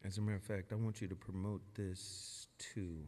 As a matter of fact, I want you to promote this too.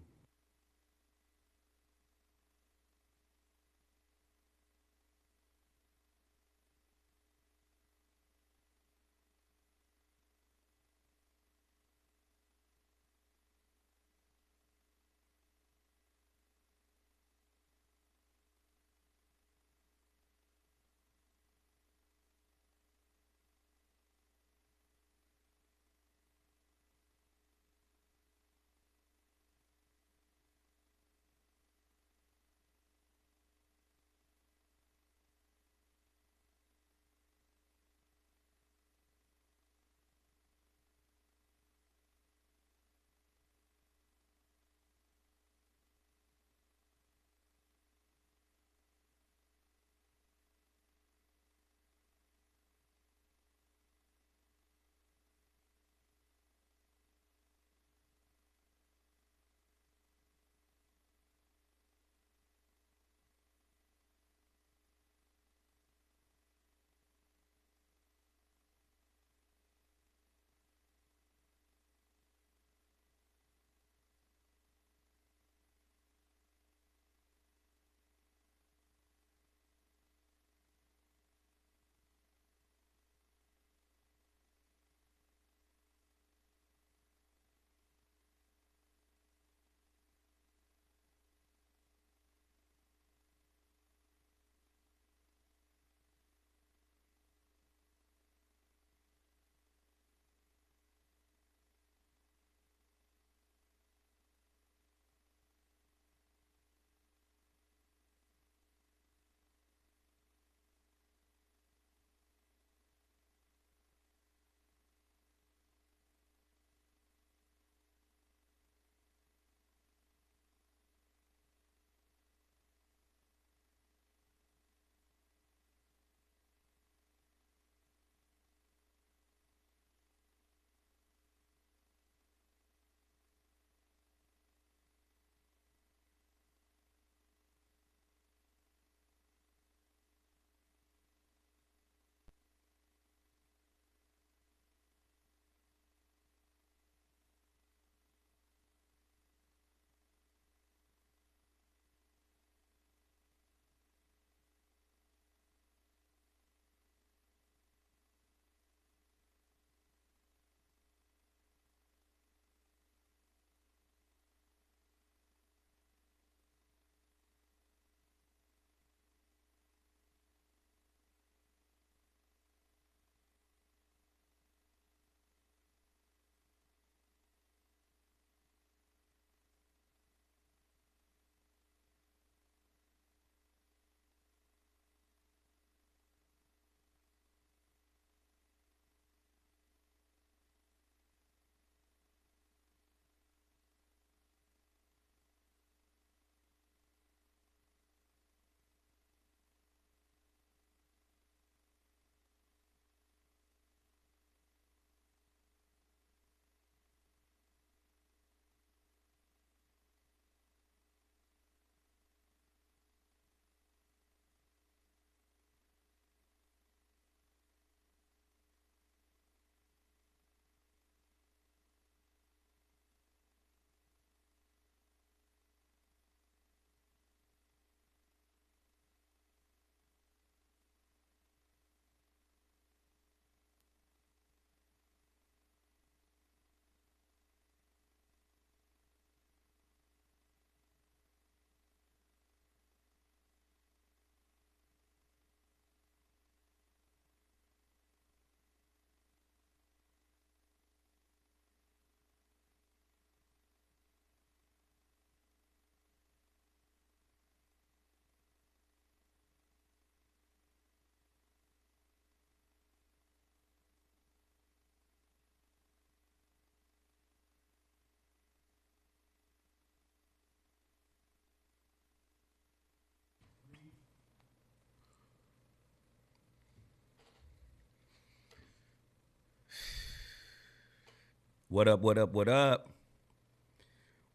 What up, what up, what up?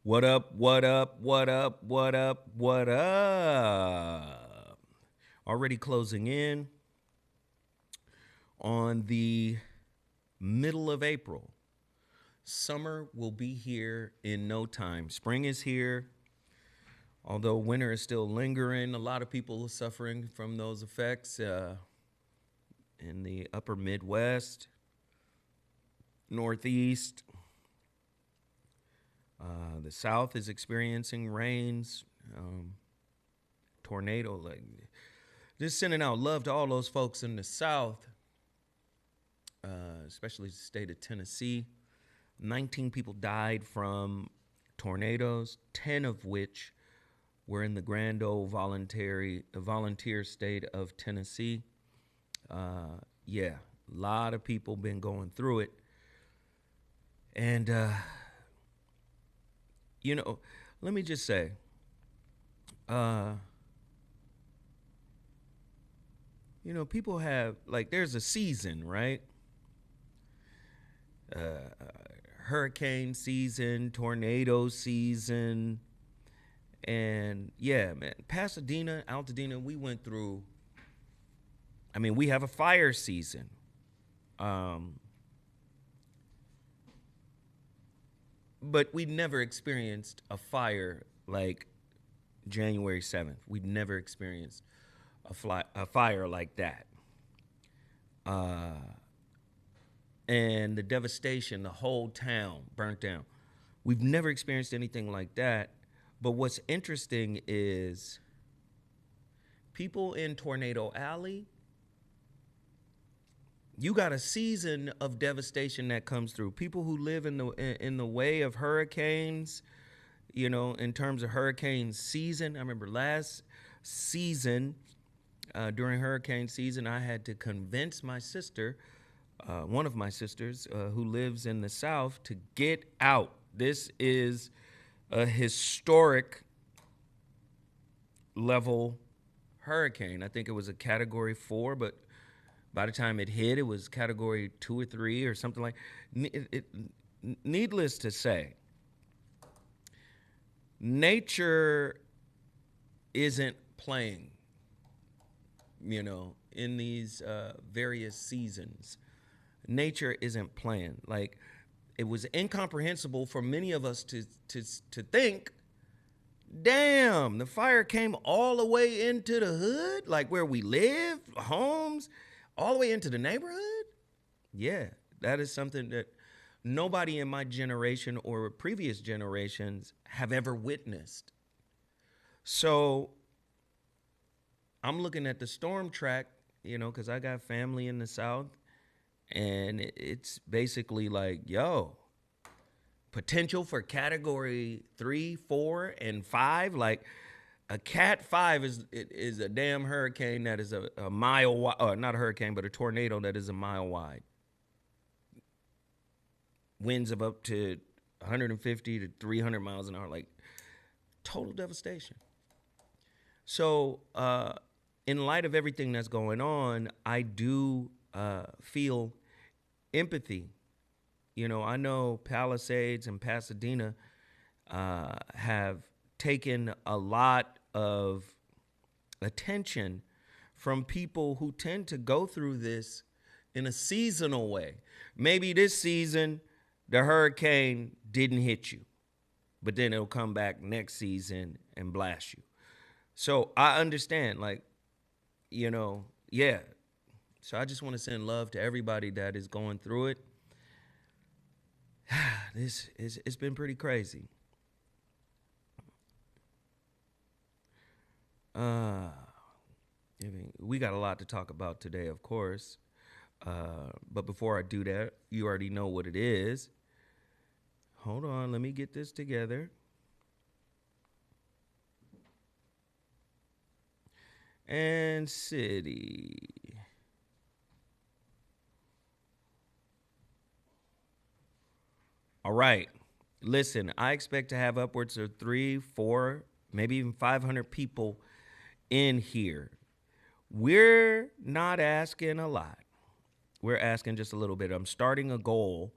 What up, what up, what up, what up, what up? Already closing in on the middle of April. Summer will be here in no time. Spring is here. Although winter is still lingering, a lot of people are suffering from those effects in the upper Midwest, Northeast. The South is experiencing rains, tornado. Like, just sending out love to all those folks in the South, especially the state of Tennessee. 19 people died from tornadoes, 10 of which were in the grand old volunteer state of Tennessee. Yeah, a lot of people been going through it. And, you know, let me just say, you know, people have, like, there's a season, right? Hurricane season, tornado season. And yeah, man, Pasadena, Altadena, we went through, I mean, we have a fire season. But we never experienced a fire like January 7th. We'd never experienced a fire like that. And the devastation, the whole town burnt down. We've never experienced anything like that. But what's interesting is people in Tornado Alley, you got a season of devastation that comes through. People who live in the way of hurricanes, you know, in terms of hurricane season. I remember last season, during hurricane season, I had to convince my sister, one of my sisters who lives in the South, to get out. This is a historic level hurricane. I think it was a Category 4, but by the time it hit, it was Category 2 or 3 or something like. Needless to say, nature isn't playing, you know, in these various seasons. Nature isn't playing. Like, it was incomprehensible for many of us to think, damn, the fire came all the way into the hood, like where we live, homes, all the way into the neighborhood. Yeah, that is something that nobody in my generation or previous generations have ever witnessed. So I'm looking at the storm track, you know, because I got family in the South. And it's basically like, yo, potential for Category 3, 4, and 5. Like, a Cat 5 is a damn hurricane that is a mile wide. Not a hurricane, but a tornado that is a mile wide. Winds of up to 150 to 300 miles an hour. Like, total devastation. So, in light of everything that's going on, I do feel empathy. You know, I know Palisades and Pasadena have taken a lot of attention from people who tend to go through this in a seasonal way. Maybe this season the hurricane didn't hit you, but then it'll come back next season and blast you. So I understand, like, you know, yeah. So I just want to send love to everybody that is going through it. It's been pretty crazy. We got a lot to talk about today, of course. But before I do that, you already know what it is. Hold on, let me get this together. And city. All right. Listen, I expect to have upwards of 3, 4, maybe even 500 people in here. We're not asking a lot. We're asking just a little bit. I'm starting a goal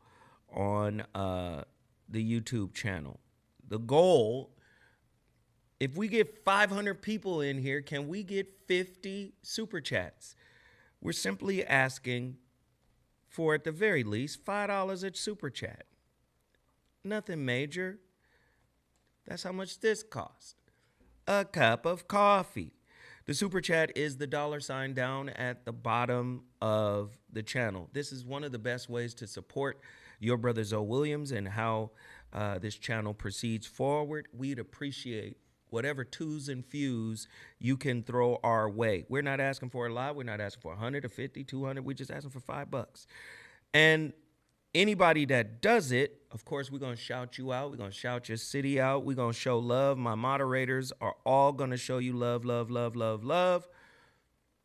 on the YouTube channel. The goal, if we get 500 people in here, can we get 50 super chats? We're simply asking for, at the very least, $5 at super chat. Nothing major. That's how much this costs. A cup of coffee. The super chat is the $ down at the bottom of the channel. This is one of the best ways to support your brother Zoe Williams and how this channel proceeds forward. We'd appreciate whatever twos and fews you can throw our way. We're not asking for a lot. We're not asking for 100 or 50, 200. We're just asking for $5. And anybody that does it, of course, we're going to shout you out. We're going to shout your city out. We're going to show love. My moderators are all going to show you love, love, love, love, love.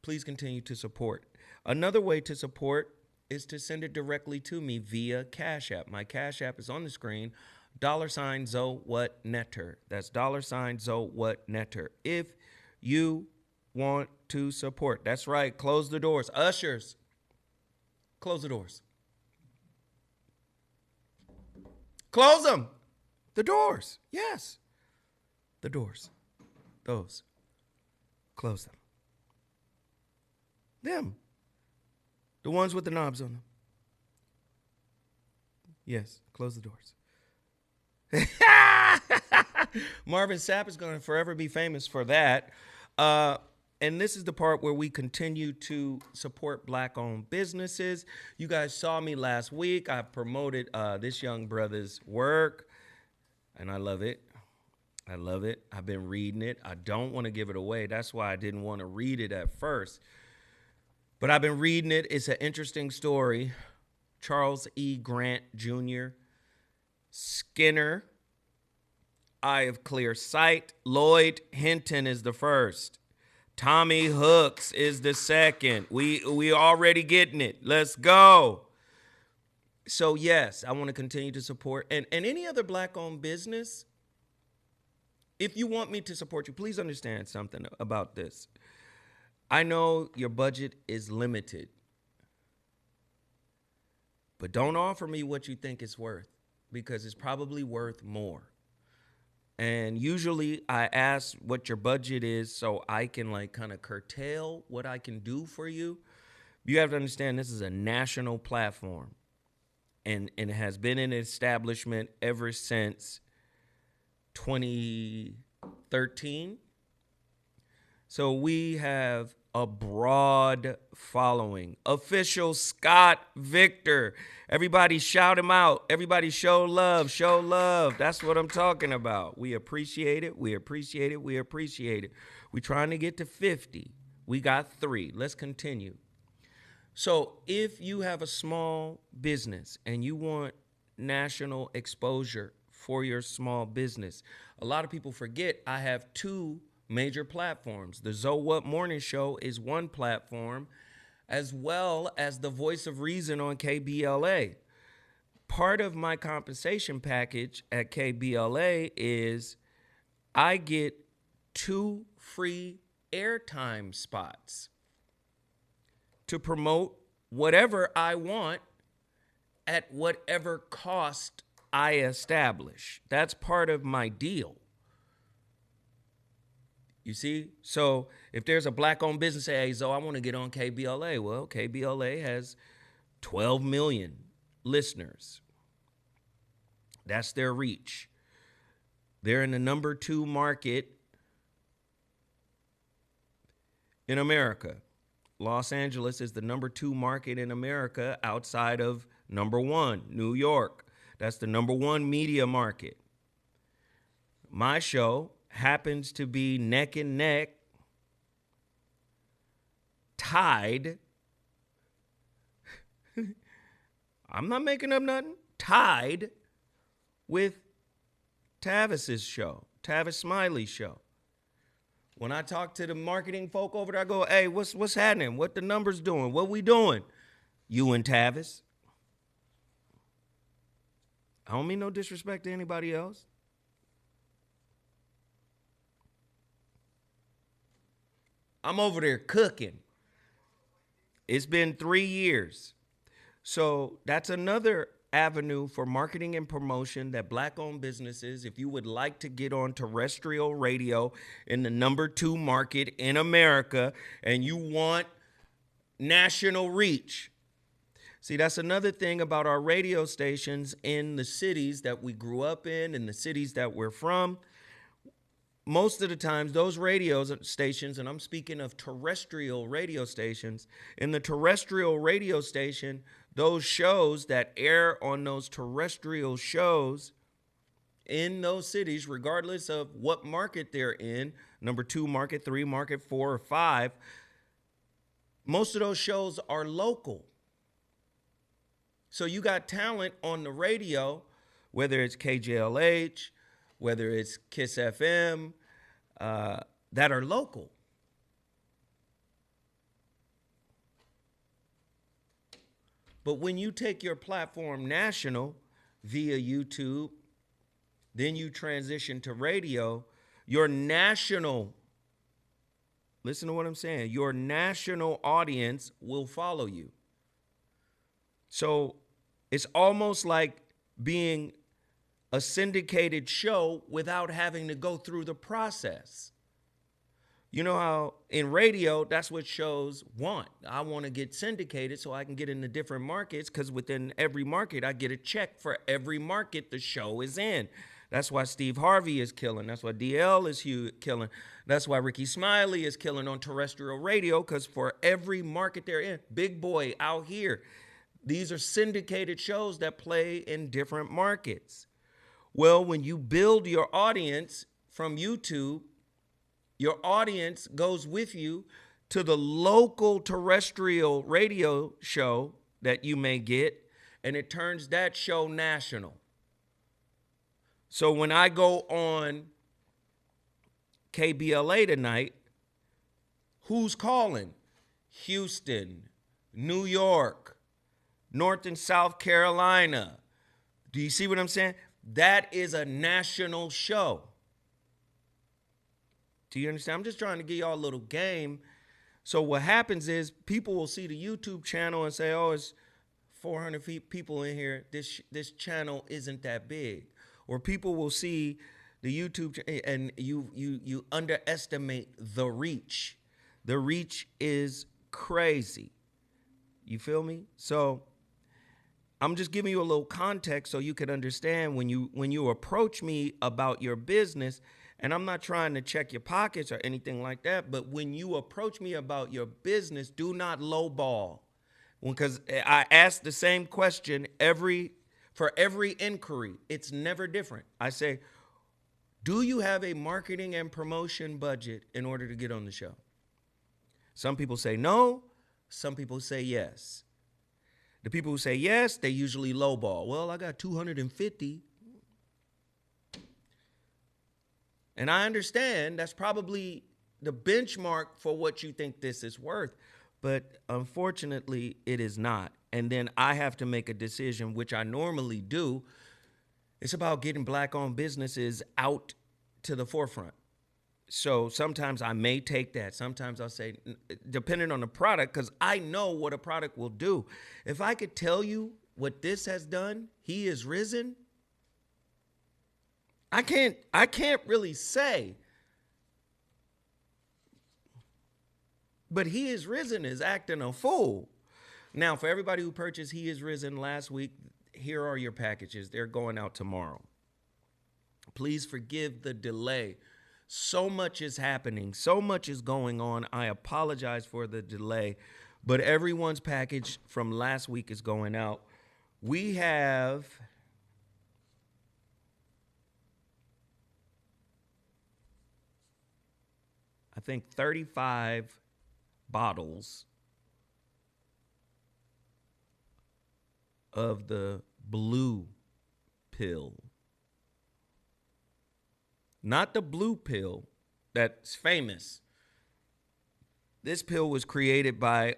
Please continue to support. Another way to support is to send it directly to me via Cash App. My Cash App is on the screen, $ZoWhat netter. That's $ZoWhat netter. If you want to support. That's right. Close the doors. Ushers, close the doors. Close them. The doors. Yes. The doors. Those. Close them. Them. The ones with the knobs on them. Yes. Close the doors. Marvin Sapp is going to forever be famous for that. And this is the part where we continue to support Black-owned businesses. You guys saw me last week. I promoted this young brother's work, and I love it. I love it. I've been reading it. I don't want to give it away. That's why I didn't want to read it at first. But I've been reading it. It's an interesting story. Charles E. Grant Jr., Skinner, Eye of Clear Sight. Lloyd Hinton is the first. Tommy Hooks is the second. We already getting it. Let's go. So yes, I want to continue to support and any other Black-owned business. If you want me to support you, please understand something about this. I know your budget is limited, but don't offer me what you think it's worth, because it's probably worth more. And usually I ask what your budget is so I can like kind of curtail what I can do for you. You have to understand this is a national platform, and it has been in establishment ever since 2013. So we have a broad following. Official Scott Victor. Everybody shout him out. Everybody show love. Show love. That's what I'm talking about. We appreciate it. We appreciate it. We appreciate it. We're trying to get to 50. We got 3. Let's continue. So if you have a small business and you want national exposure for your small business, a lot of people forget I have 2 major platforms. The ZoWhat Morning Show is one platform, as well as the Voice of Reason on KBLA. Part of my compensation package at KBLA is I get 2 free airtime spots to promote whatever I want at whatever cost I establish. That's part of my deal. You see? So if there's a Black-owned business, say, hey, Zoe, I want to get on KBLA. Well, KBLA has 12 million listeners. That's their reach. They're in the number 2 market in America. Los Angeles is the number 2 market in America outside of number 1, New York. That's the number 1 media market. My show happens to be neck and neck, tied. I'm not making up nothing. Tied with Tavis's show, Tavis Smiley's show. When I talk to the marketing folk over there, I go, hey, what's happening? What the numbers doing? What we doing? You and Tavis. I don't mean no disrespect to anybody else. I'm over there cooking. It's been 3 years. So that's another avenue for marketing and promotion that Black-owned businesses, if you would like to get on terrestrial radio in the number 2 market in America and you want national reach, See, that's another thing about our radio stations in the cities that we grew up in and the cities that we're from. Most of the times, those radio stations, and I'm speaking of terrestrial radio stations, in the terrestrial radio station, those shows that air on those terrestrial shows in those cities, regardless of what market they're in, number 2 market, 3 market, 4 or 5, most of those shows are local. So you got talent on the radio, whether it's KJLH, whether it's KISS FM, that are local. But when you take your platform national via YouTube, then you transition to radio, your national, listen to what I'm saying, your national audience will follow you. So it's almost like being a syndicated show without having to go through the process. You know how in radio, that's what shows want. I want to get syndicated so I can get into different markets, because within every market, I get a check for every market the show is in. That's why Steve Harvey is killing. That's why DL is killing. That's why Ricky Smiley is killing on terrestrial radio, because for every market they're in, Big Boy out here, these are syndicated shows that play in different markets. Well, when you build your audience from YouTube, your audience goes with you to the local terrestrial radio show that you may get, and it turns that show national. So when I go on KBLA tonight, who's calling? Houston, New York, North and South Carolina. Do you see what I'm saying? That is a national show. Do you understand? I'm just trying to give y'all a little game. So what happens is people will see the YouTube channel and say, oh, it's 400 people in here. This channel isn't that big. Or people will see the YouTube and you underestimate the reach. The reach is crazy. You feel me? So I'm just giving you a little context so you can understand when you approach me about your business, and I'm not trying to check your pockets or anything like that, but when you approach me about your business, do not lowball. Because I ask the same question for every inquiry. It's never different. I say, do you have a marketing and promotion budget in order to get on the show? Some people say no. Some people say yes. The people who say yes, they usually lowball. Well, I got 250. And I understand that's probably the benchmark for what you think this is worth. But unfortunately, it is not. And then I have to make a decision, which I normally do. It's about getting Black-owned businesses out to the forefront. So sometimes I may take that. Sometimes I'll say, depending on the product, because I know what a product will do. If I could tell you what this has done, He is risen. I can't really say. But He is risen is acting a fool. Now, for everybody who purchased He is risen last week, here are your packages. They're going out tomorrow. Please forgive the delay. So much is happening. So much is going on. I apologize for the delay, but everyone's package from last week is going out. We have I think 35 bottles of the blue pill. Not the blue pill that's famous. This pill was created by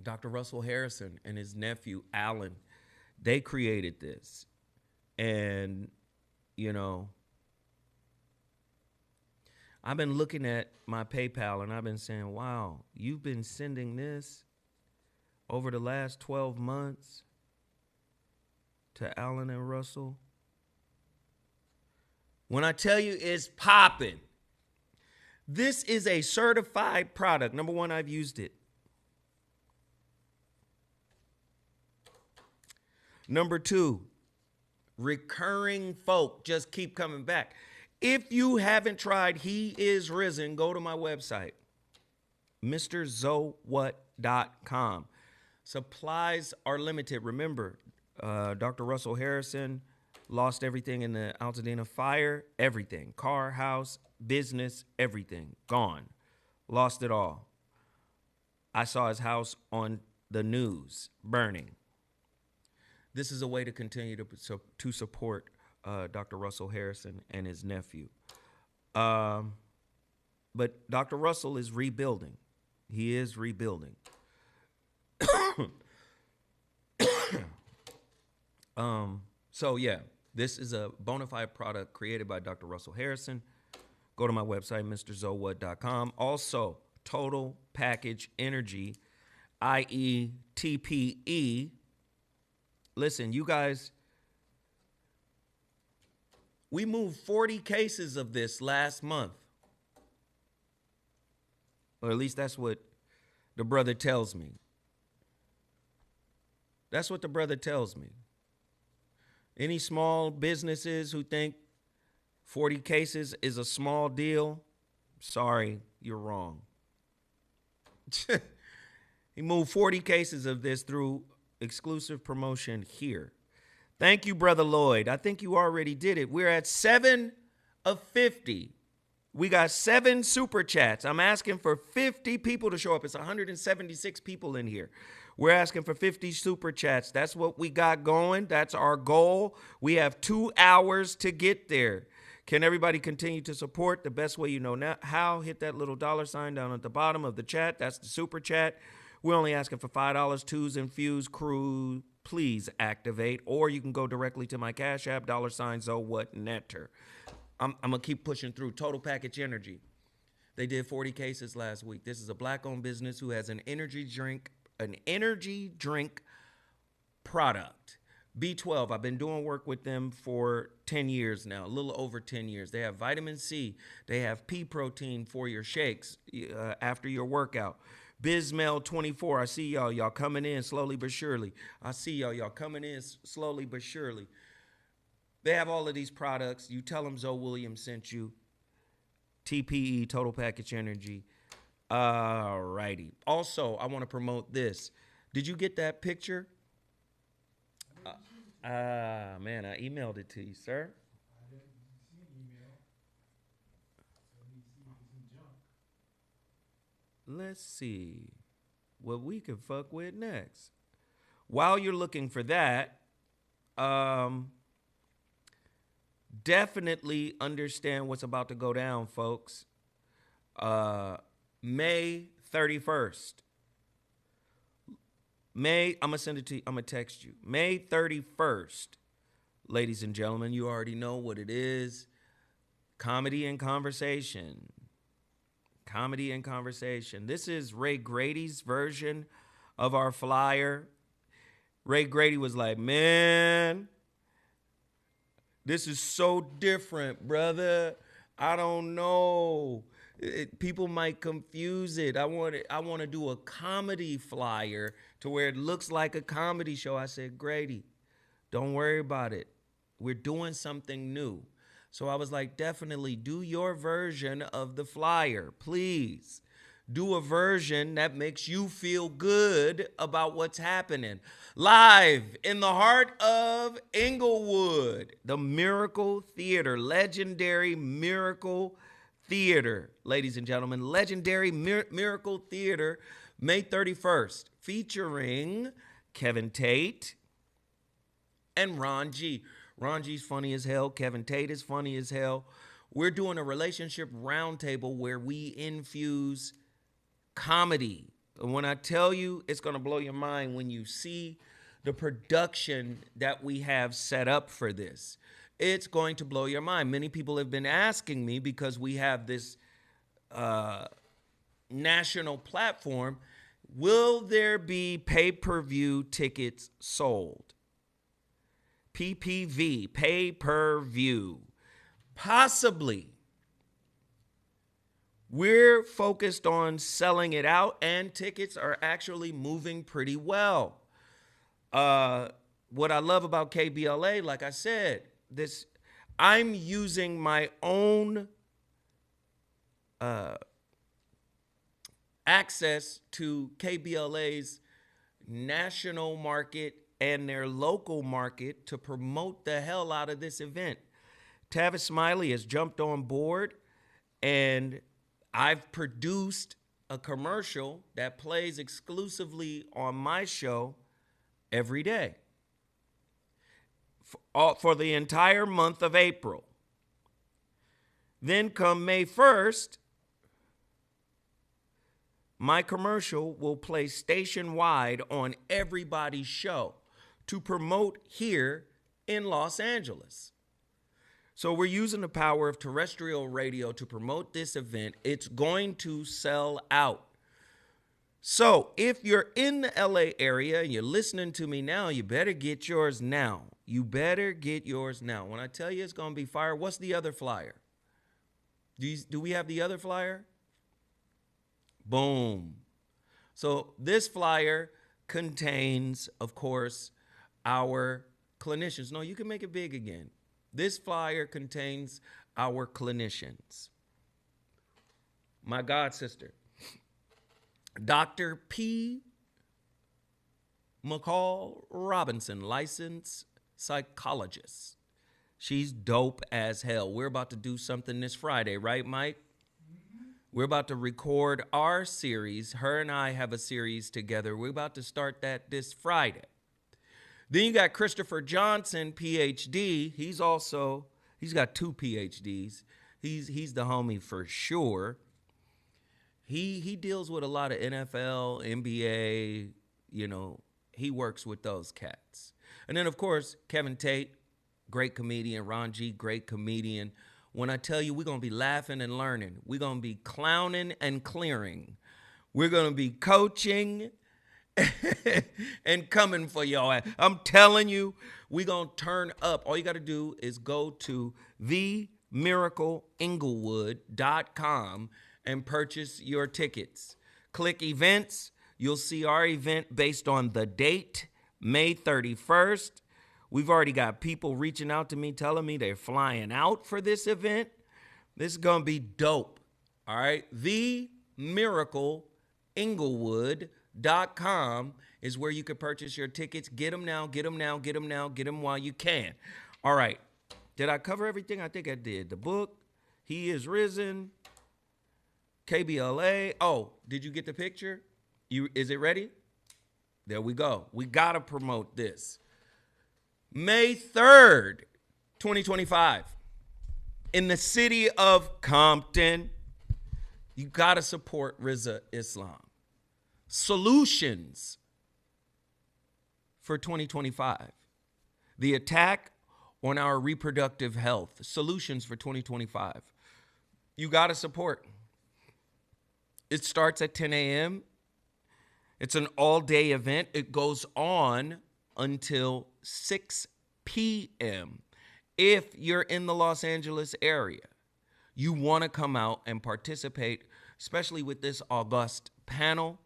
Dr. Russell Harrison and his nephew, Alan. They created this. And, you know, I've been looking at my PayPal and I've been saying, wow, you've been sending this over the last 12 months to Alan and Russell. When I tell you it's popping, this is a certified product. Number one, I've used it. Number 2, recurring folk just keep coming back. If you haven't tried He Is Risen, go to my website, MrZoWhat.com. Supplies are limited. Remember, Dr. Russell Harrison lost everything in the Altadena fire. Everything. Car, house, business, everything. Gone. Lost it all. I saw his house on the news burning. This is a way to continue to support Dr. Russell Harrison and his nephew. But Dr. Russell is rebuilding. He is rebuilding. So yeah, this is a bona fide product created by Dr. Russell Harrison. Go to my website, MrZoWhat.com. Also, Total Package Energy, i.e. TPE. Listen, you guys, we moved 40 cases of this last month. Or at least that's what the brother tells me. That's what the brother tells me. Any small businesses who think 40 cases is a small deal, sorry, you're wrong. He moved 40 cases of this through exclusive promotion here. Thank you, Brother Lloyd. I think you already did it. We're at 7 of 50. We got 7 super chats. I'm asking for 50 people to show up. It's 176 people in here. We're asking for 50 super chats. That's what we got going. That's our goal. We have 2 hours to get there. Can everybody continue to support the best way you know now how? Hit that little $sign down at the bottom of the chat. That's the super chat. We're only asking for $5. Twos and Fuse crew, please activate. Or you can go directly to my Cash App, $ZoWhat Netter. I'm going to keep pushing through. Total Package Energy. They did 40 cases last week. This is a black-owned business who has an energy drink product. B12, I've been doing work with them for 10 years now, a little over 10 years. They have vitamin C. They have pea protein for your shakes after your workout. Bizmel 24, I see y'all. Y'all coming in slowly but surely. I see y'all. Y'all coming in slowly but surely. They have all of these products. You tell them Zoe Williams sent you. TPE, Total Package Energy. All righty. Also, I want to promote this. Did you get that picture? Man, I emailed it to you, sir. I didn't see an email. Let me see if it's in junk. Let's see what we can fuck with next. While you're looking for that, definitely understand what's about to go down, folks. May 31st. I'm going to send it to you. I'm going to text you. May 31st, ladies and gentlemen, you already know what it is. Comedy and Conversation. Comedy and Conversation. This is Ray Grady's version of our flyer. Ray Grady was like, man, this is so different, brother. I don't know. People might confuse it. I want to do a comedy flyer to where it looks like a comedy show. I said, Grady, don't worry about it. We're doing something new. So I was like, definitely do your version of the flyer. Please do a version that makes you feel good about what's happening. Live in the heart of Inglewood, the Miracle Theater, legendary Miracle Theater, ladies and gentlemen, legendary Miracle Theater, May 31st, featuring Kevin Tate and Ron G. Ron G's funny as hell. Kevin Tate is funny as hell. We're doing a relationship roundtable where we infuse comedy. And when I tell you, it's going to blow your mind when you see the production that we have set up for this. It's going to blow your mind. Many people have been asking me because we have this national platform. Will there be pay-per-view tickets sold? PPV, pay-per-view. Possibly. We're focused on selling it out, and tickets are actually moving pretty well. what I love about KBLA, like I said, I'm using my own access to KBLA's national market and their local market to promote the hell out of this event. Tavis Smiley has jumped on board, and I've produced a commercial that plays exclusively on my show every day for the entire month of April. Then come May 1st, my commercial will play station-wide on everybody's show to promote here in Los Angeles. So we're using the power of terrestrial radio to promote this event. It's going to sell out. So if you're in the LA area and you're listening to me now, you better get yours now. You better get yours now. When I tell you it's going to be fire, what's the other flyer? Do we have the other flyer? Boom. So this flyer contains, of course, our clinicians. No, you can make it big again. This flyer contains our clinicians. My god sister, Dr. P. McCall Robinson, licensed psychologist. She's dope as hell. We're about to do something this Friday, right, Mike? We're about to record our series. Her and I have a series together. We're about to start that this Friday. Then you got Christopher Johnson, PhD. He's got 2 PhDs. He's the homie for sure. He deals with a lot of NFL, NBA, he works with those cats. And then, of course, Kevin Tate, great comedian. Ron G, great comedian. When I tell you we're going to be laughing and learning, we're going to be clowning and clearing. We're going to be coaching and coming for y'all. I'm telling you, we're going to turn up. All you got to do is go to themiracleinglewood.com and purchase your tickets. Click events. You'll see our event based on the date, May 31st. We've already got people reaching out to me, telling me they're flying out for this event. This is going to be dope. All right. themiracleinglewood.com is where you can purchase your tickets. Get them now, get them now, get them now, get them while you can. All right. Did I cover everything? I think I did. The book, He is Risen, KBLA. Oh, did you get the picture? Is it ready? There we go. We got to promote this. May 3rd, 2025, in the city of Compton. You got to support Reza Islam. Solutions for 2025. The attack on our reproductive health. Solutions for 2025. You got to support. It starts at 10 a.m. It's an all-day event. It goes on until 6 p.m. If you're in the Los Angeles area, you want to come out and participate, especially with this august panel.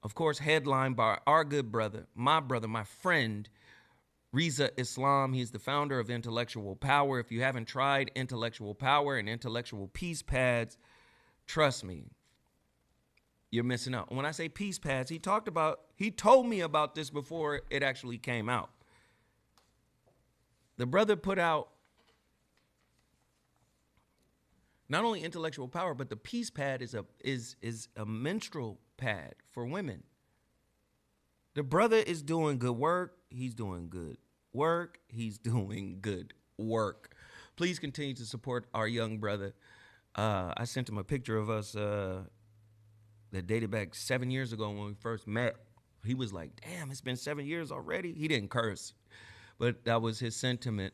Of course, headlined by our good brother, my friend, Reza Islam. He's the founder of Intellectual Power. If you haven't tried Intellectual Power and Intellectual Peace Pads, trust me, you're missing out. When I say peace pads, he told me about this before it actually came out. The brother put out not only Intellectual Power, but the peace pad is a menstrual pad for women. The brother is doing good work. He's doing good work. He's doing good work. Please continue to support our young brother. I sent him a picture of us that dated back 7 years ago when we first met. He was like, damn, it's been 7 years already. He didn't curse, but that was his sentiment.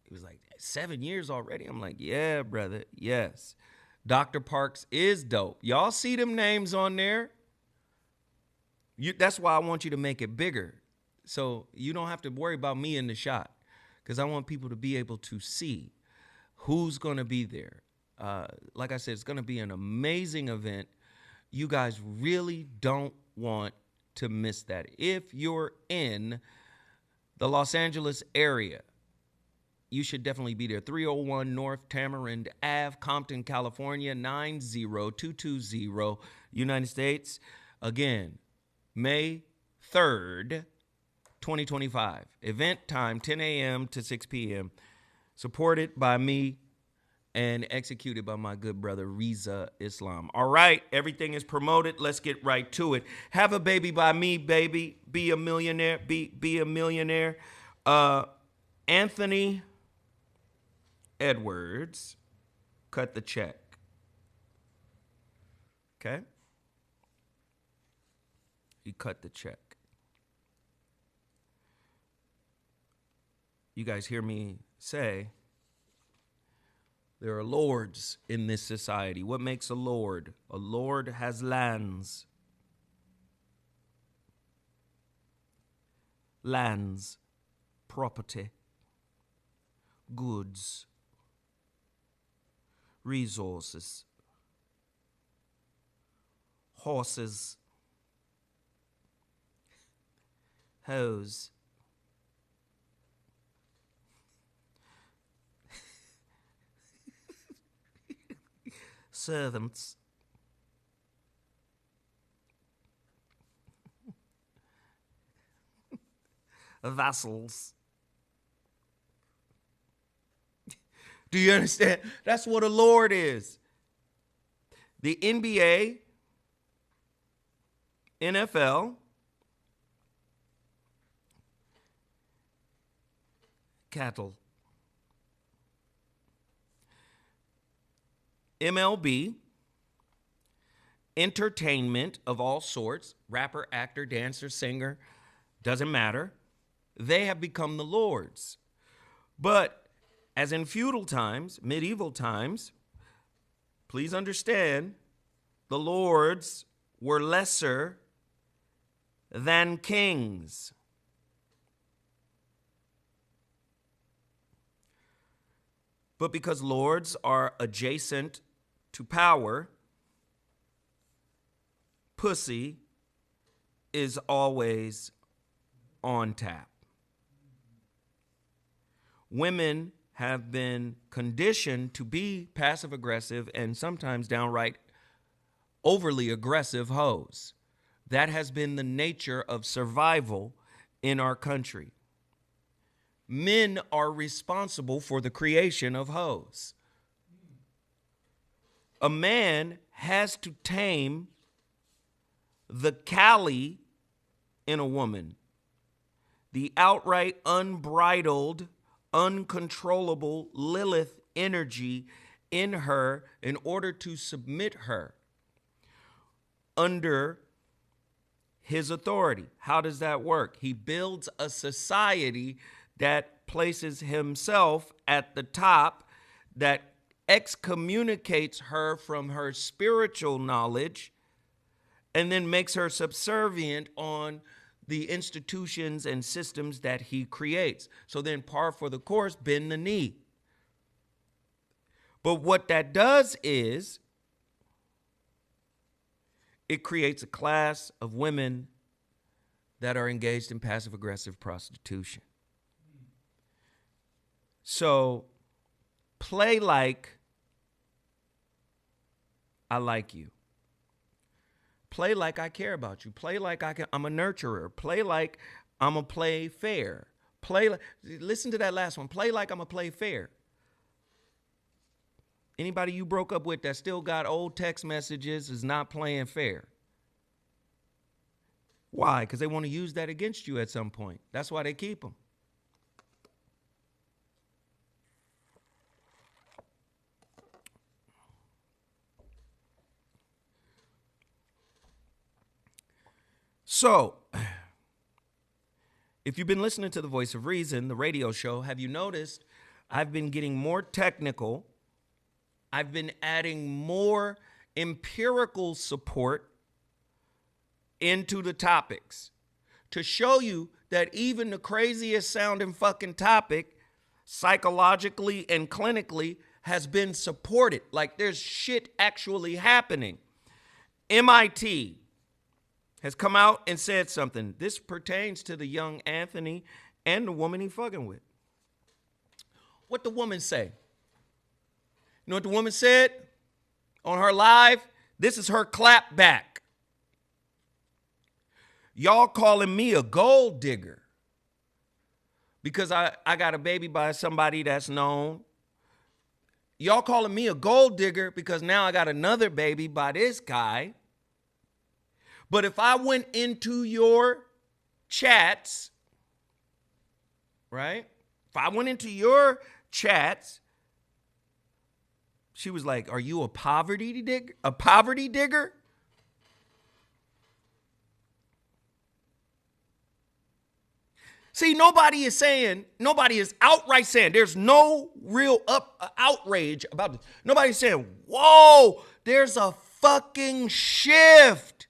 He was like, 7 years already? I'm like, yeah, brother, yes. Dr. Parks is dope. Y'all see them names on there? That's why I want you to make it bigger. So you don't have to worry about me in the shot, because I want people to be able to see who's going to be there. Like I said, it's going to be an amazing event. You guys really don't want to miss that. If you're in the Los Angeles area, you should definitely be there. 301 North Tamarind Ave, Compton, California, 90220, United States. Again, May 3rd, 2025. Event time, 10 a.m. to 6 p.m. Supported by me and executed by my good brother, Reza Islam. All right, everything is promoted. Let's get right to it. Have a baby by me, baby. Be a millionaire. Be a millionaire. Anthony Edwards, cut the check. Okay? He cut the check. You guys hear me say there are lords in this society. What makes a lord? A lord has lands. Lands, property, goods, resources, horses, hoes, servants, vassals. Do you understand? That's what a lord is. The NBA, NFL, cattle. MLB, entertainment of all sorts, rapper, actor, dancer, singer, doesn't matter. They have become the lords. But as in feudal times, medieval times, please understand, the lords were lesser than kings. But because lords are adjacent to power, pussy is always on tap. Women have been conditioned to be passive-aggressive and sometimes downright overly aggressive hoes. That has been the nature of survival in our country. Men are responsible for the creation of hoes. A man has to tame the Kali in a woman, the outright unbridled, uncontrollable Lilith energy in her in order to submit her under his authority. How does that work? He builds a society that places himself at the top, that excommunicates her from her spiritual knowledge, and then makes her subservient on the institutions and systems that he creates. So then par for the course, bend the knee. But what that does is it creates a class of women that are engaged in passive-aggressive prostitution. So play like I like you. Play like I care about you. Play like I'm a nurturer. Play like I'm a play fair. Listen to that last one. Play like I'm a play fair. Anybody you broke up with that still got old text messages is not playing fair. Why? Because they want to use that against you at some point. That's why they keep them. So, if you've been listening to The Voice of Reason, the radio show, have you noticed I've been getting more technical? I've been adding more empirical support into the topics to show you that even the craziest sounding fucking topic, psychologically and clinically, has been supported. Like there's shit actually happening. MIT has come out and said something. This pertains to the young Anthony and the woman he fucking with. What the woman say? You know what the woman said on her live? This is her clap back. Y'all calling me a gold digger because I got a baby by somebody that's known. Y'all calling me a gold digger because now I got another baby by this guy. But if I went into your chats, right? If I went into your chats, she was like, "Are you a poverty digger? A poverty digger?" See, nobody is outright saying, there's no real outrage about this. Nobody's saying, whoa, there's a fucking shift.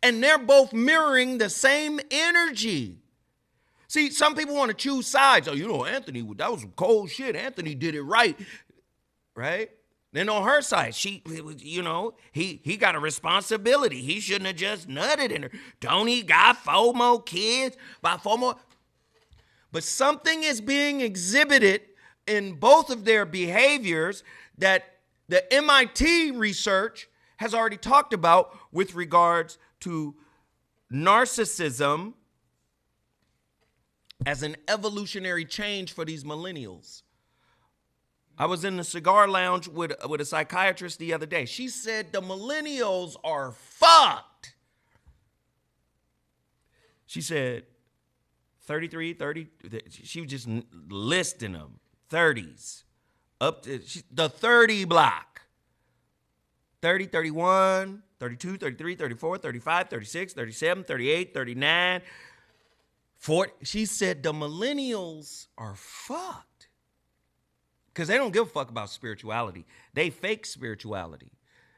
And they're both mirroring the same energy. See, some people want to choose sides. Oh, you know, Anthony, that was some cold shit. Anthony did it right. Right? Then on her side, you know, he got a responsibility. He shouldn't have just nutted in her. Don't he got 4 more kids? About 4 more? But something is being exhibited in both of their behaviors that the MIT research has already talked about with regards to narcissism as an evolutionary change for these millennials. I was in the cigar lounge with a psychiatrist the other day. She said the millennials are fucked. She said 33, 30, she was just listing them. 30s, up to the 30 block. 30, 31, 32, 33, 34, 35, 36, 37, 38, 39, 40. She said the millennials are fucked. Because they don't give a fuck about spirituality. They fake spirituality.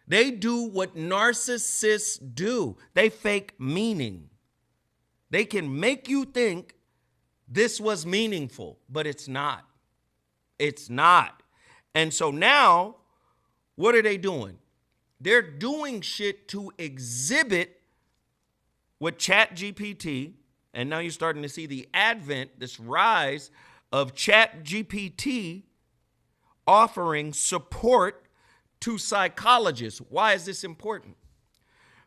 They do what narcissists do. They fake meaning. They can make you think this was meaningful, but it's not. It's not. And so now, what are they doing? They're doing shit to exhibit what ChatGPT, and now you're starting to see the advent, this rise of ChatGPT offering support to psychologists. Why is this important?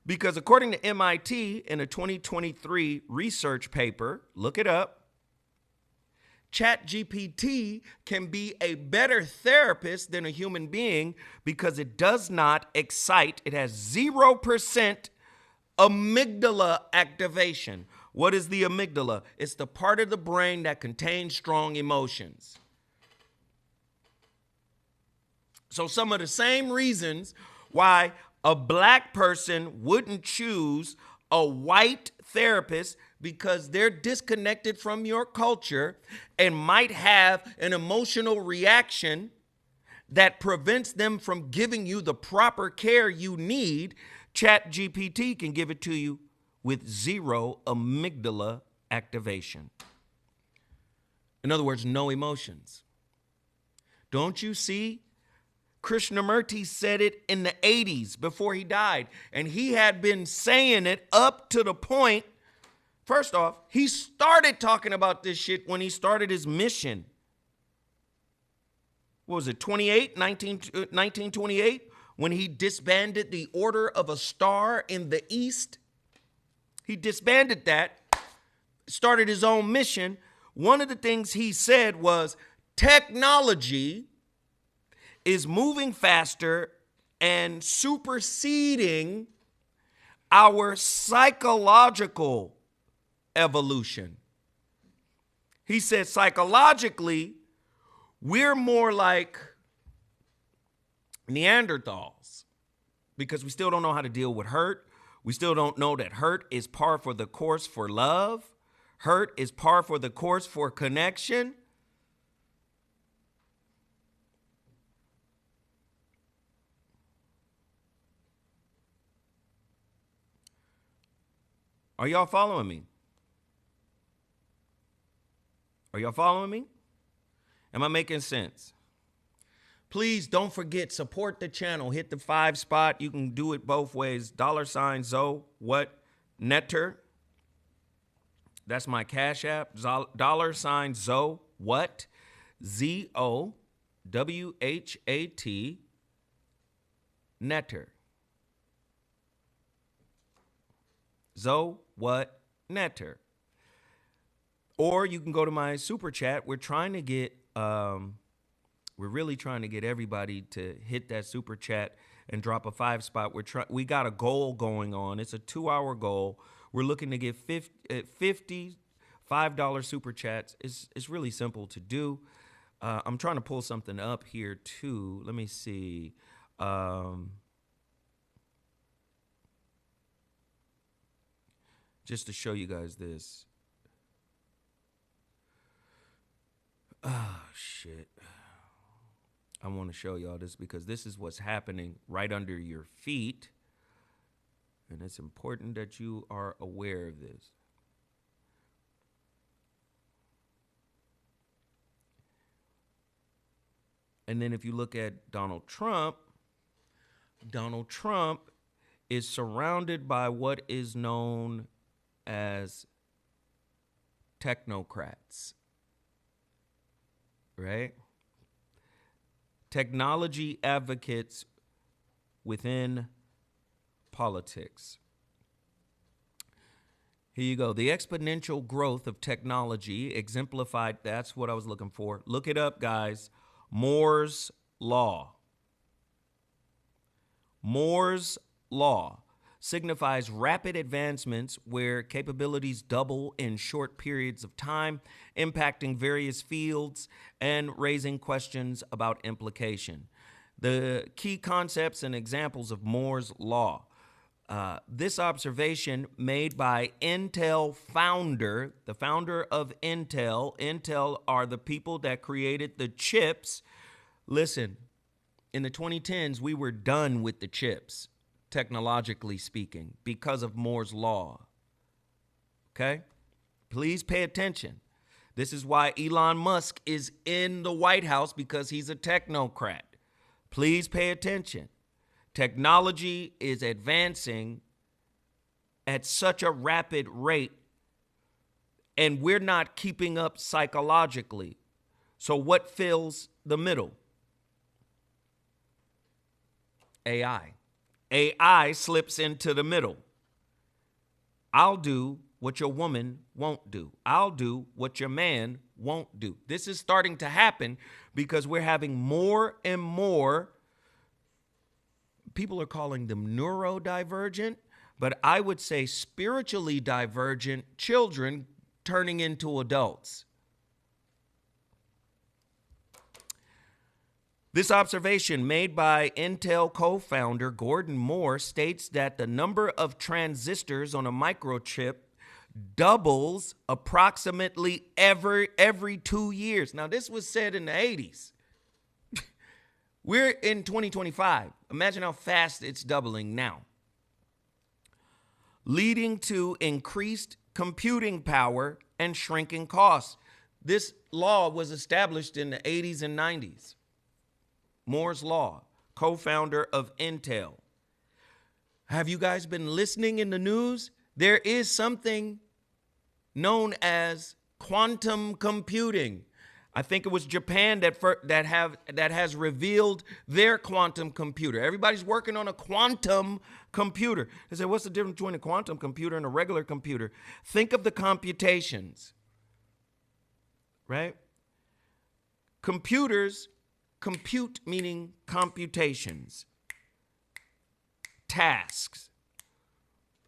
Because according to MIT in a 2023 research paper, look it up, ChatGPT can be a better therapist than a human being because it does not excite. It has 0% amygdala activation. What is the amygdala? It's the part of the brain that contains strong emotions. So some of the same reasons why a black person wouldn't choose a white therapist, because they're disconnected from your culture and might have an emotional reaction that prevents them from giving you the proper care you need. ChatGPT can give it to you with 0 amygdala activation. In other words, no emotions. Don't you see? Krishnamurti said it in the 80s before he died, and he had been saying it up to the point. First off, he started talking about this shit when he started his mission. What was it, 1928, when he disbanded the Order of a Star in the East? He disbanded that, started his own mission. One of the things he said was technology is moving faster and superseding our psychological evolution. He said psychologically, we're more like Neanderthals because we still don't know how to deal with hurt. We still don't know that hurt is par for the course for love. Hurt is par for the course for connection. Are y'all following me? Are y'all following me? Am I making sense? Please don't forget, support the channel. Hit the 5 spot. You can do it both ways. $, ZoWhat, Netter. That's my Cash App. $ ZoWhat. ZoWhat. Netter. ZoWhat Netter. Or you can go to my super chat. We're trying to get, we're really trying to get everybody to hit that super chat and drop a 5 spot. We got a goal going on. It's a 2-hour goal. We're looking to get 50 $5 super chats. It's really simple to do. I'm trying to pull something up here too. Let me see. Just to show you guys this. Oh, shit. I want to show y'all this because this is what's happening right under your feet. And it's important that you are aware of this. And then if you look at Donald Trump is surrounded by what is known as technocrats, right? Technology advocates within politics. Here you go. The exponential growth of technology exemplified, that's what I was looking for. Look it up, guys. Moore's Law. Moore's Law signifies rapid advancements where capabilities double in short periods of time, impacting various fields and raising questions about implication. The key concepts and examples of Moore's Law. This observation made by Intel founder, the founder of Intel. Intel are the people that created the chips. Listen, in the 2010s, we were done with the chips, technologically speaking, because of Moore's Law. Okay? Please pay attention. This is why Elon Musk is in the White House, because he's a technocrat. Please pay attention. Technology is advancing at such a rapid rate, and we're not keeping up psychologically. So what fills the middle? AI. AI slips into the middle. I'll do what your woman won't do. I'll do what your man won't do. This is starting to happen because we're having more and more, people are calling them neurodivergent, but I would say spiritually divergent children turning into adults. This observation made by Intel co-founder Gordon Moore states that the number of transistors on a microchip doubles approximately every 2 years. Now, this was said in the 80s. We're in 2025. Imagine how fast it's doubling now, leading to increased computing power and shrinking costs. This law was established in the 80s and 90s. Moore's Law, co-founder of Intel. Have you guys been listening in the news? There is something known as quantum computing. I think it was Japan that has revealed their quantum computer. Everybody's working on a quantum computer. They say, what's the difference between a quantum computer and a regular computer? Think of the computations, right? Computers, compute meaning computations, tasks.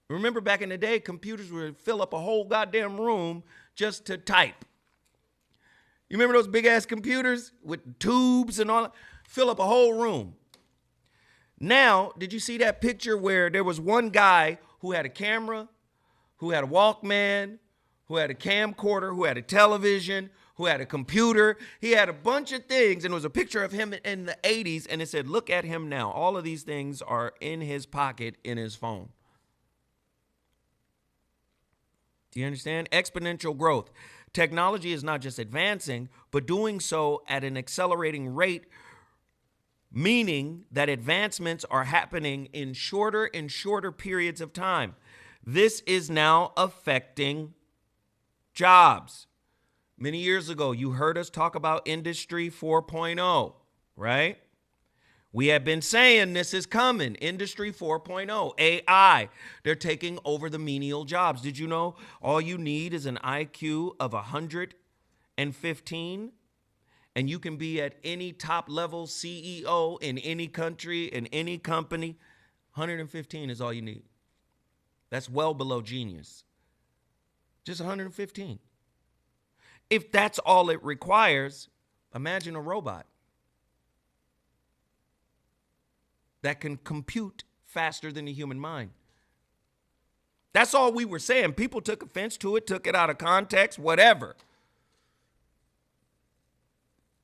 Remember back in the day, computers would fill up a whole goddamn room just to type. You remember those big ass computers with tubes and all that? Fill up a whole room. Now, did you see that picture where there was one guy who had a camera, who had a Walkman, who had a camcorder, who had a television, who had a computer? He had a bunch of things, and it was a picture of him in the 80s, and it said, look at him now. All of these things are in his pocket in his phone. Do you understand? Exponential growth. Technology is not just advancing, but doing so at an accelerating rate, meaning that advancements are happening in shorter and shorter periods of time. This is now affecting Jobs. Many years ago, you heard us talk about Industry 4.0, right? We have been saying this is coming. Industry 4.0, AI. They're taking over the menial jobs. Did you know all you need is an IQ of 115? And you can be at any top level CEO in any country, in any company. 115 is all you need. That's well below genius. Just 115. If that's all it requires, imagine a robot that can compute faster than the human mind. That's all we were saying. People took offense to it, took it out of context, whatever.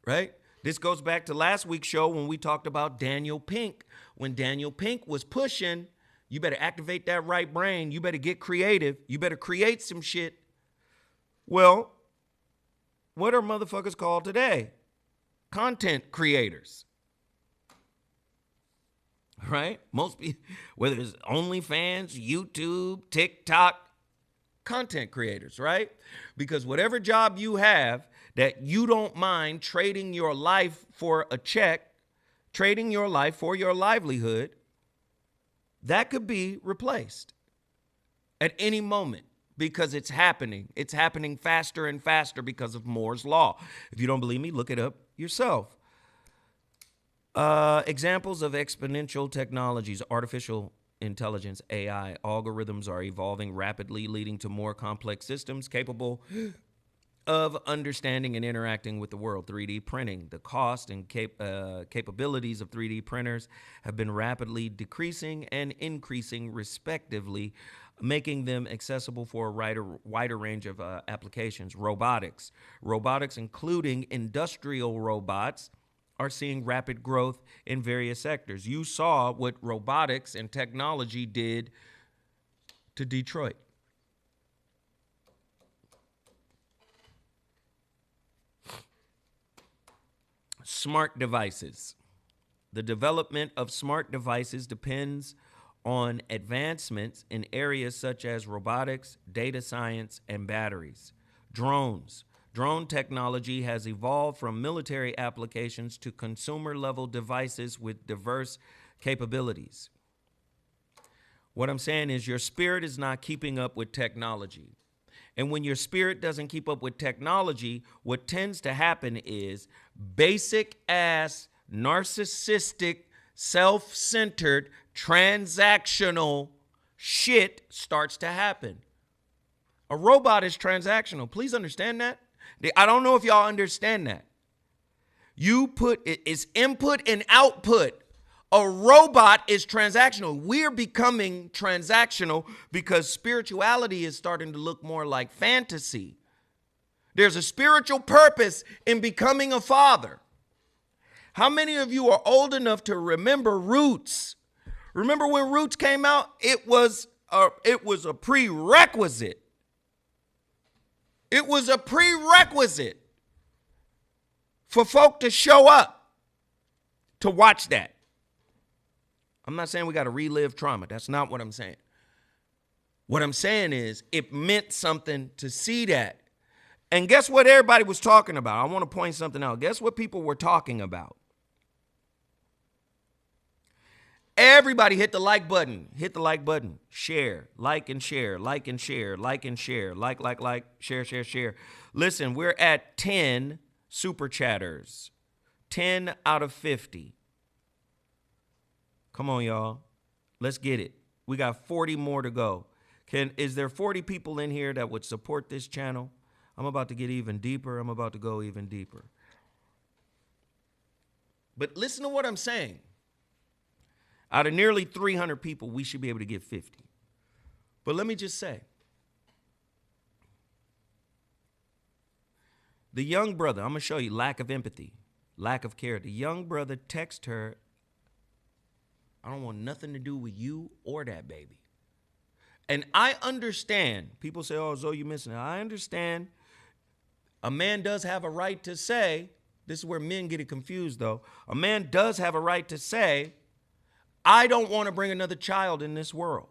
Right? This goes back to last week's show when we talked about Daniel Pink. When Daniel Pink was pushing, you better activate that right brain. You better get creative. You better create some shit. Well, what are motherfuckers called today? Content creators. Right? Most people, whether it's OnlyFans, YouTube, TikTok, content creators, right? Because whatever job you have that you don't mind trading your life for a check, trading your life for your livelihood, that could be replaced at any moment because it's happening. It's happening faster and faster because of Moore's Law. If you don't believe me, look it up yourself. Examples of exponential technologies, artificial intelligence, AI, algorithms are evolving rapidly, leading to more complex systems capable of understanding and interacting with the world. 3D printing. The cost and capabilities of 3D printers have been rapidly decreasing and increasing respectively, making them accessible for a wider range of applications. Robotics. Robotics, including industrial robots, are seeing rapid growth in various sectors. You saw what robotics and technology did to Detroit. Smart devices. The development of smart devices depends on advancements in areas such as robotics, data science, and batteries. Drones. Drone technology has evolved from military applications to consumer-level devices with diverse capabilities. What I'm saying is your spirit is not keeping up with technology. And when your spirit doesn't keep up with technology, what tends to happen is basic ass, narcissistic, self-centered, transactional shit starts to happen. A robot is transactional. Please understand that. I don't know if y'all understand that. You put it's input and output. A robot is transactional. We're becoming transactional because spirituality is starting to look more like fantasy. There's a spiritual purpose in becoming a father. How many of you are old enough to remember Roots? Remember when Roots came out? It was a prerequisite. It was a prerequisite for folk to show up to watch that. I'm not saying we got to relive trauma. That's not what I'm saying. What I'm saying is it meant something to see that. And guess what everybody was talking about? I want to point something out. Guess what people were talking about? Everybody hit the like button. Hit the like button. Share. Like and share. Like and share. Like and share. Like. Share, share, share. Listen, we're at 10 super chatters. 10 out of 50. Come on, y'all. Let's get it. We got 40 more to go. Is there 40 people in here that would support this channel? I'm about to get even deeper. I'm about to go even deeper. But listen to what I'm saying. Out of nearly 300 people, we should be able to get 50. But let me just say, the young brother, I'm going to show you lack of empathy, lack of care. The young brother texted her, I don't want nothing to do with you or that baby. And I understand. People say, oh, Zo, you missing it. I understand. A man does have a right to say, this is where men get it confused, though. A man does have a right to say, I don't want to bring another child in this world.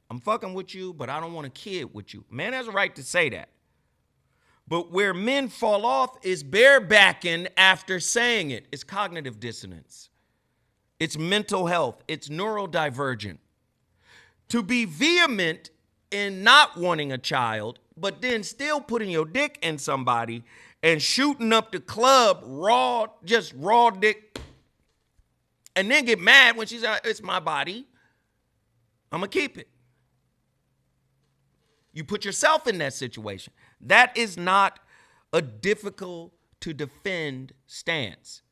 I'm fucking with you, but I don't want a kid with you. Man has a right to say that. But where men fall off is barebacking after saying it. It's cognitive dissonance. It's mental health. It's neurodivergent. To be vehement in not wanting a child, but then still putting your dick in somebody and shooting up the club raw, just raw dick, and then get mad when she's like, it's my body, I'm going to keep it. You put yourself in that situation. That is not a difficult to defend stance.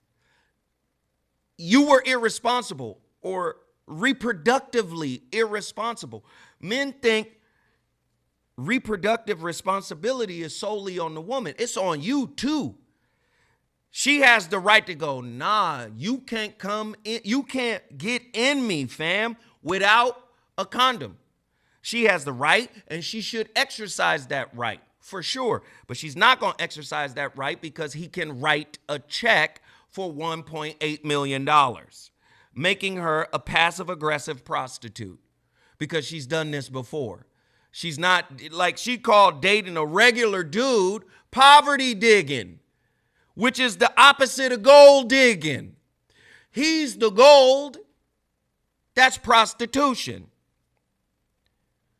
You were irresponsible or reproductively irresponsible. Men think reproductive responsibility is solely on the woman. It's on you too. She has the right to go, nah, you can't come in, you can't get in me, fam, without a condom. She has the right, and she should exercise that right for sure. But she's not going to exercise that right because he can write a check for $1.8 million, making her a passive-aggressive prostitute because she's done this before. She's not, like she called dating a regular dude poverty digging, which is the opposite of gold digging. He's the gold. That's prostitution.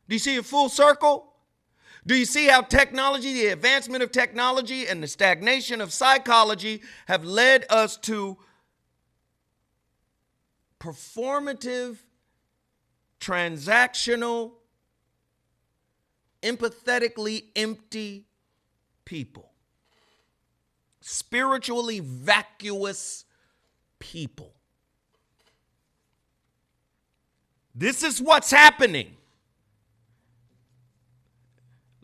Do you see a full circle? Do you see how technology, the advancement of technology and the stagnation of psychology have led us to performative, transactional, empathetically empty people? Spiritually vacuous people. This is what's happening.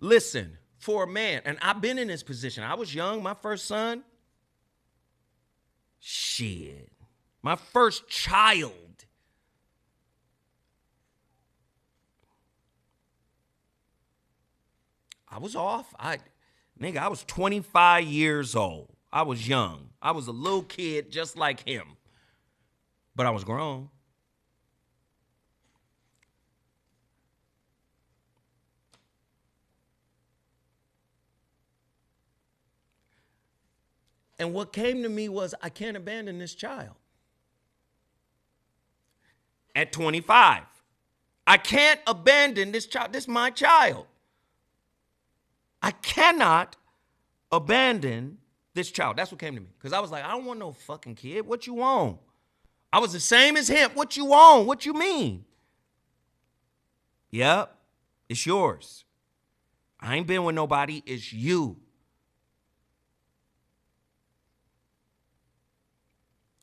Listen, for a man, and I've been in this position. I was young, my first son. Shit. My first child. I was off. I was 25 years old. I was young. I was a little kid just like him. But I was grown. And what came to me was, I can't abandon this child. At 25. I can't abandon this child. This is my child. I cannot abandon this child. That's what came to me. Because I was like, I don't want no fucking kid. What you want? I was the same as him. What you want? What you mean? Yep, it's yours. I ain't been with nobody. It's you.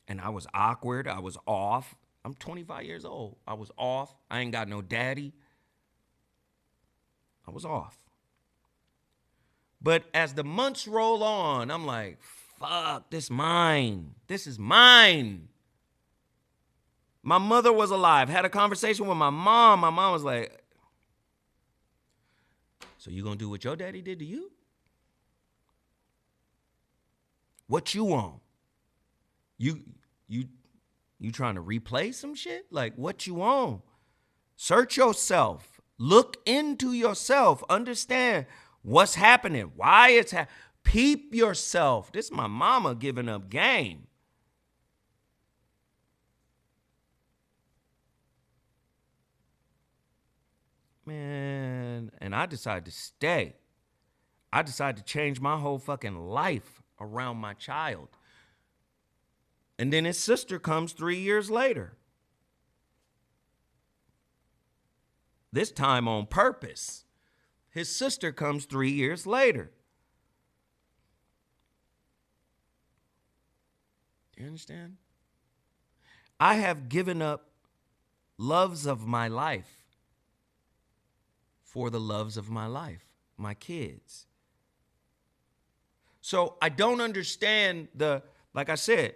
And I was awkward. I was off. I'm 25 years old. I was off. I ain't got no daddy. I was off. But as the months roll on, I'm like, fuck, this mine. This is mine. My mother was alive. Had a conversation with my mom. My mom was like, so you gonna do what your daddy did to you? What you want? You trying to replay some shit? Like, what you want? Search yourself. Look into yourself. Understand what's happening, why it's happening. Peep yourself. This is my mama giving up game. Man, and I decided to stay. I decided to change my whole fucking life around my child. And then his sister comes 3 years later. This time on purpose. His sister comes 3 years later. Do you understand? I have given up loves of my life for the loves of my life, my kids. So I don't understand like I said,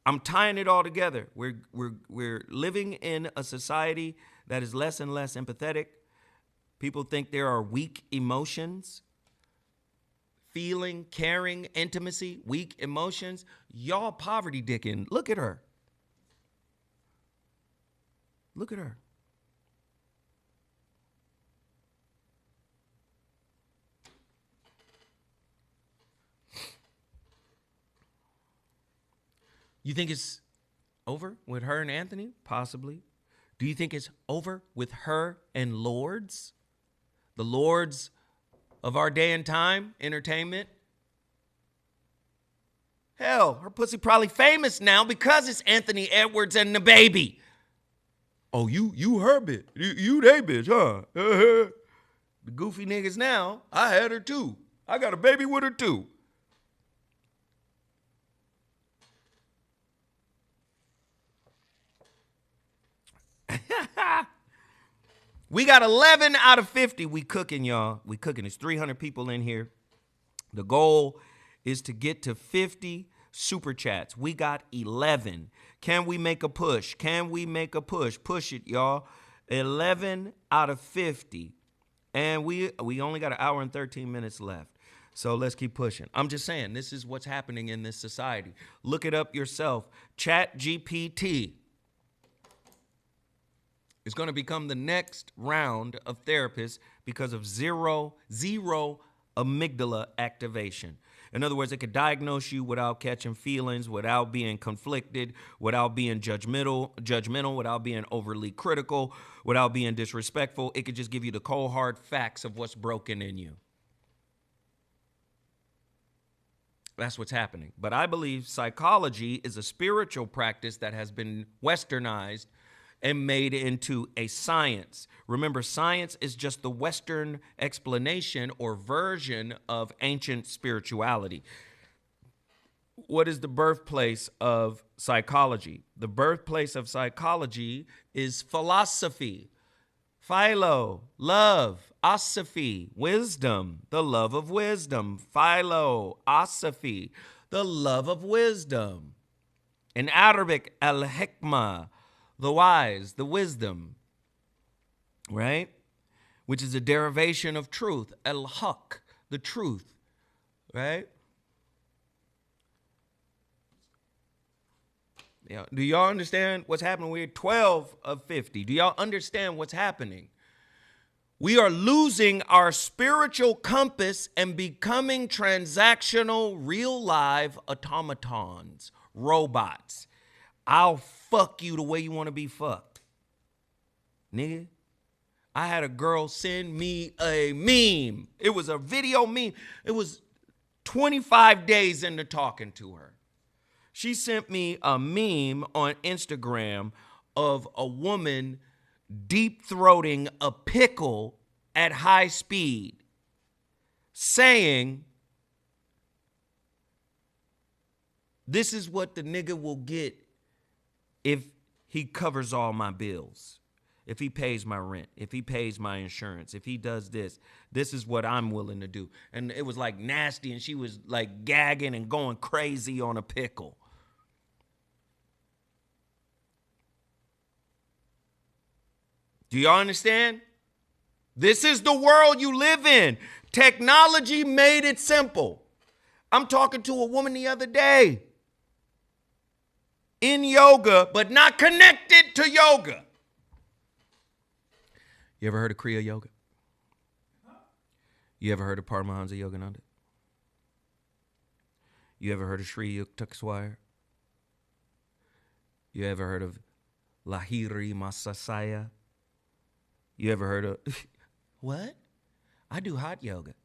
I'm tying it all together. We're living in a society that is less and less empathetic. People think there are weak emotions, feeling, caring, intimacy, weak emotions. Y'all poverty dicking. Look at her. Look at her. You think it's over with her and Anthony? Possibly. Do you think it's over with her and Lords? The Lords of our day and time, entertainment? Hell, her pussy probably famous now because it's Anthony Edwards and the baby. Oh, you her bitch. You they bitch, huh? The goofy niggas now, I had her too. I got a baby with her too. We got 11 out of 50. We cooking, y'all. We cooking. There's 300 people in here. The goal is to get to 50 super chats. We got 11. Can we make a push? Can we make a push? Push it, y'all. 11 out of 50. And we only got an hour and 13 minutes left. So let's keep pushing. I'm just saying, this is what's happening in this society. Look it up yourself. ChatGPT is going to become the next round of therapists because of zero amygdala activation. In other words, it could diagnose you without catching feelings, without being conflicted, without being judgmental, without being overly critical, without being disrespectful. It could just give you the cold, hard facts of what's broken in you. That's what's happening. But I believe psychology is a spiritual practice that has been westernized and made into a science. Remember, science is just the Western explanation or version of ancient spirituality. What is the birthplace of psychology? The birthplace of psychology is philosophy. Philo, love, osophy, wisdom, the love of wisdom. Philo, osophy, the love of wisdom. In Arabic, al-hikmah, the wise, the wisdom, right? Which is a derivation of truth. Al-haq, the truth, right? Yeah. Do y'all understand what's happening? We're 12 of 50. Do y'all understand what's happening? We are losing our spiritual compass and becoming transactional, real live automatons, robots. I'll fuck you the way you want to be fucked. Nigga, I had a girl send me a meme. It was a video meme. It was 25 days into talking to her. She sent me a meme on Instagram of a woman deep-throating a pickle at high speed, saying, this is what the nigga will get if he covers all my bills, if he pays my rent, if he pays my insurance, if he does this, this is what I'm willing to do. And it was like nasty, and she was like gagging and going crazy on a pickle. Do y'all understand? This is the world you live in. Technology made it simple. I'm talking to a woman the other day in yoga, but not connected to yoga. You ever heard of Kriya Yoga? You ever heard of Paramahansa Yogananda? You ever heard of Sri Yukteswar? You ever heard of Lahiri Masasaya? You ever heard of... What? I do hot yoga.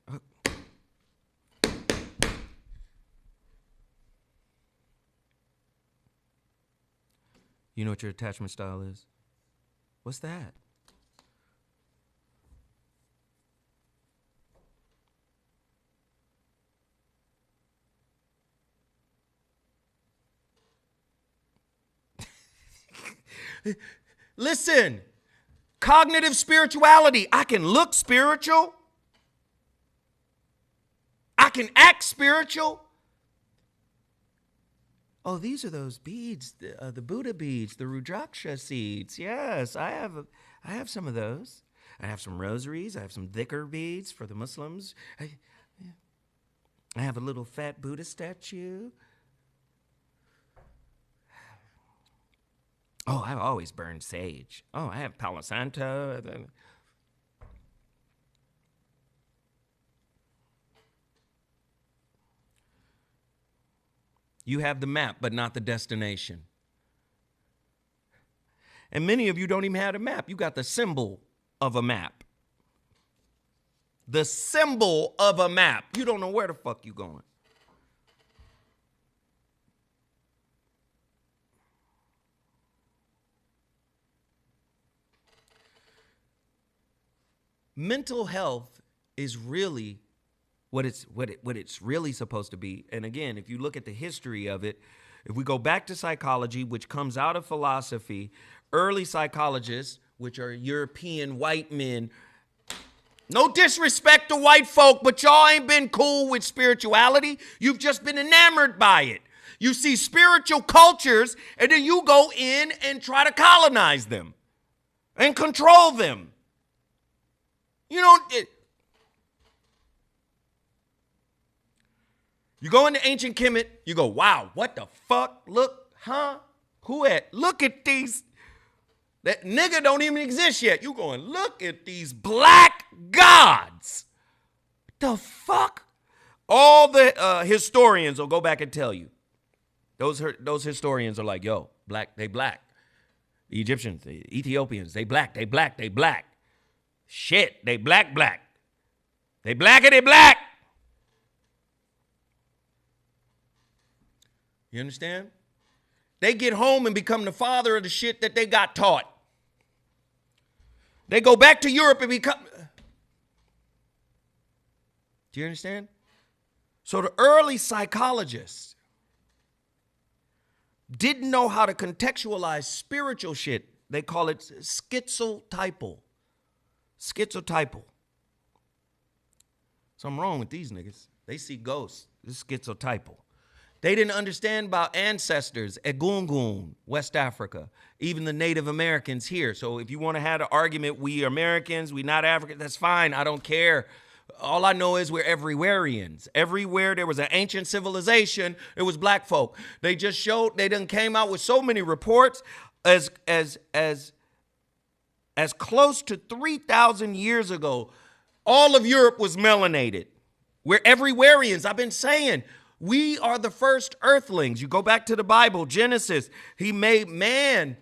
You know what your attachment style is? What's that? Listen, cognitive spirituality. I can look spiritual. I can act spiritual. Oh, these are those beads, the Buddha beads, the Rudraksha seeds. Yes, I have some of those. I have some rosaries. I have some dhikr beads for the Muslims. I have a little fat Buddha statue. Oh, I've always burned sage. Oh, I have Palo Santo. You have the map, but not the destination. And many of you don't even have a map. You got the symbol of a map. The symbol of a map. You don't know where the fuck you going. Mental health is really what it's really supposed to be. And again, if you look at the history of it, if we go back to psychology, which comes out of philosophy, early psychologists, which are European white men, no disrespect to white folk, but y'all ain't been cool with spirituality. You've just been enamored by it. You see spiritual cultures, and then you go in and try to colonize them and control them. You know, you go into ancient Kemet, you go, wow, what the fuck? Look, huh? Who at? Look at these. That nigga don't even exist yet. You going, look at these black gods. The fuck? All the historians will go back and tell you. Those historians are like, yo, black, they black. The Egyptians, the Ethiopians, they black, they black, they black. Shit, they black. They blackity black. You understand? They get home and become the father of the shit that they got taught. They go back to Europe and become. Do you understand? So the early psychologists didn't know how to contextualize spiritual shit. They call it schizotypal. Schizotypal. Something wrong with these niggas. They see ghosts. This is schizotypal. They didn't understand about ancestors, Egungun, West Africa, even the Native Americans here. So if you want to have an argument, we are Americans, we not Africans, that's fine. I don't care. All I know is we're everywhereians. Everywhere there was an ancient civilization, it was black folk. They just showed, they done came out with so many reports as close to 3,000 years ago, all of Europe was melanated. We're everywhereians. I've been saying, we are the first earthlings. You go back to the Bible, Genesis. He made man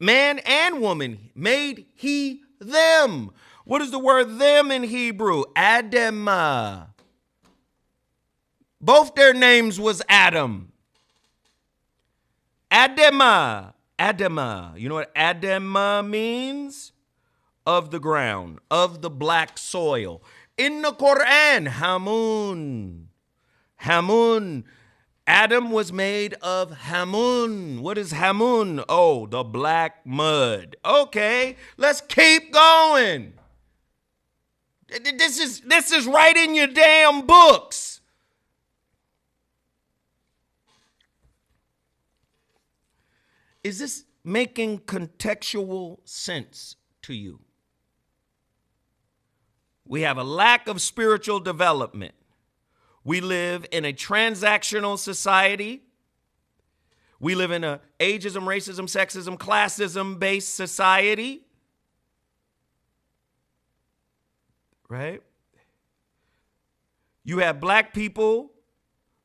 and woman, made he them. What is the word them in Hebrew? Adam. Both their names was Adam. Adama. You know what Adama means? Of the ground, of the black soil. In the Quran, Hamun. Adam was made of Hamun. What is Hamun? Oh, the black mud. Okay, let's keep going. This is right in your damn books. Is this making contextual sense to you? We have a lack of spiritual development. We live in a transactional society. We live in a ageism, racism, sexism, classism-based society. Right? You have black people,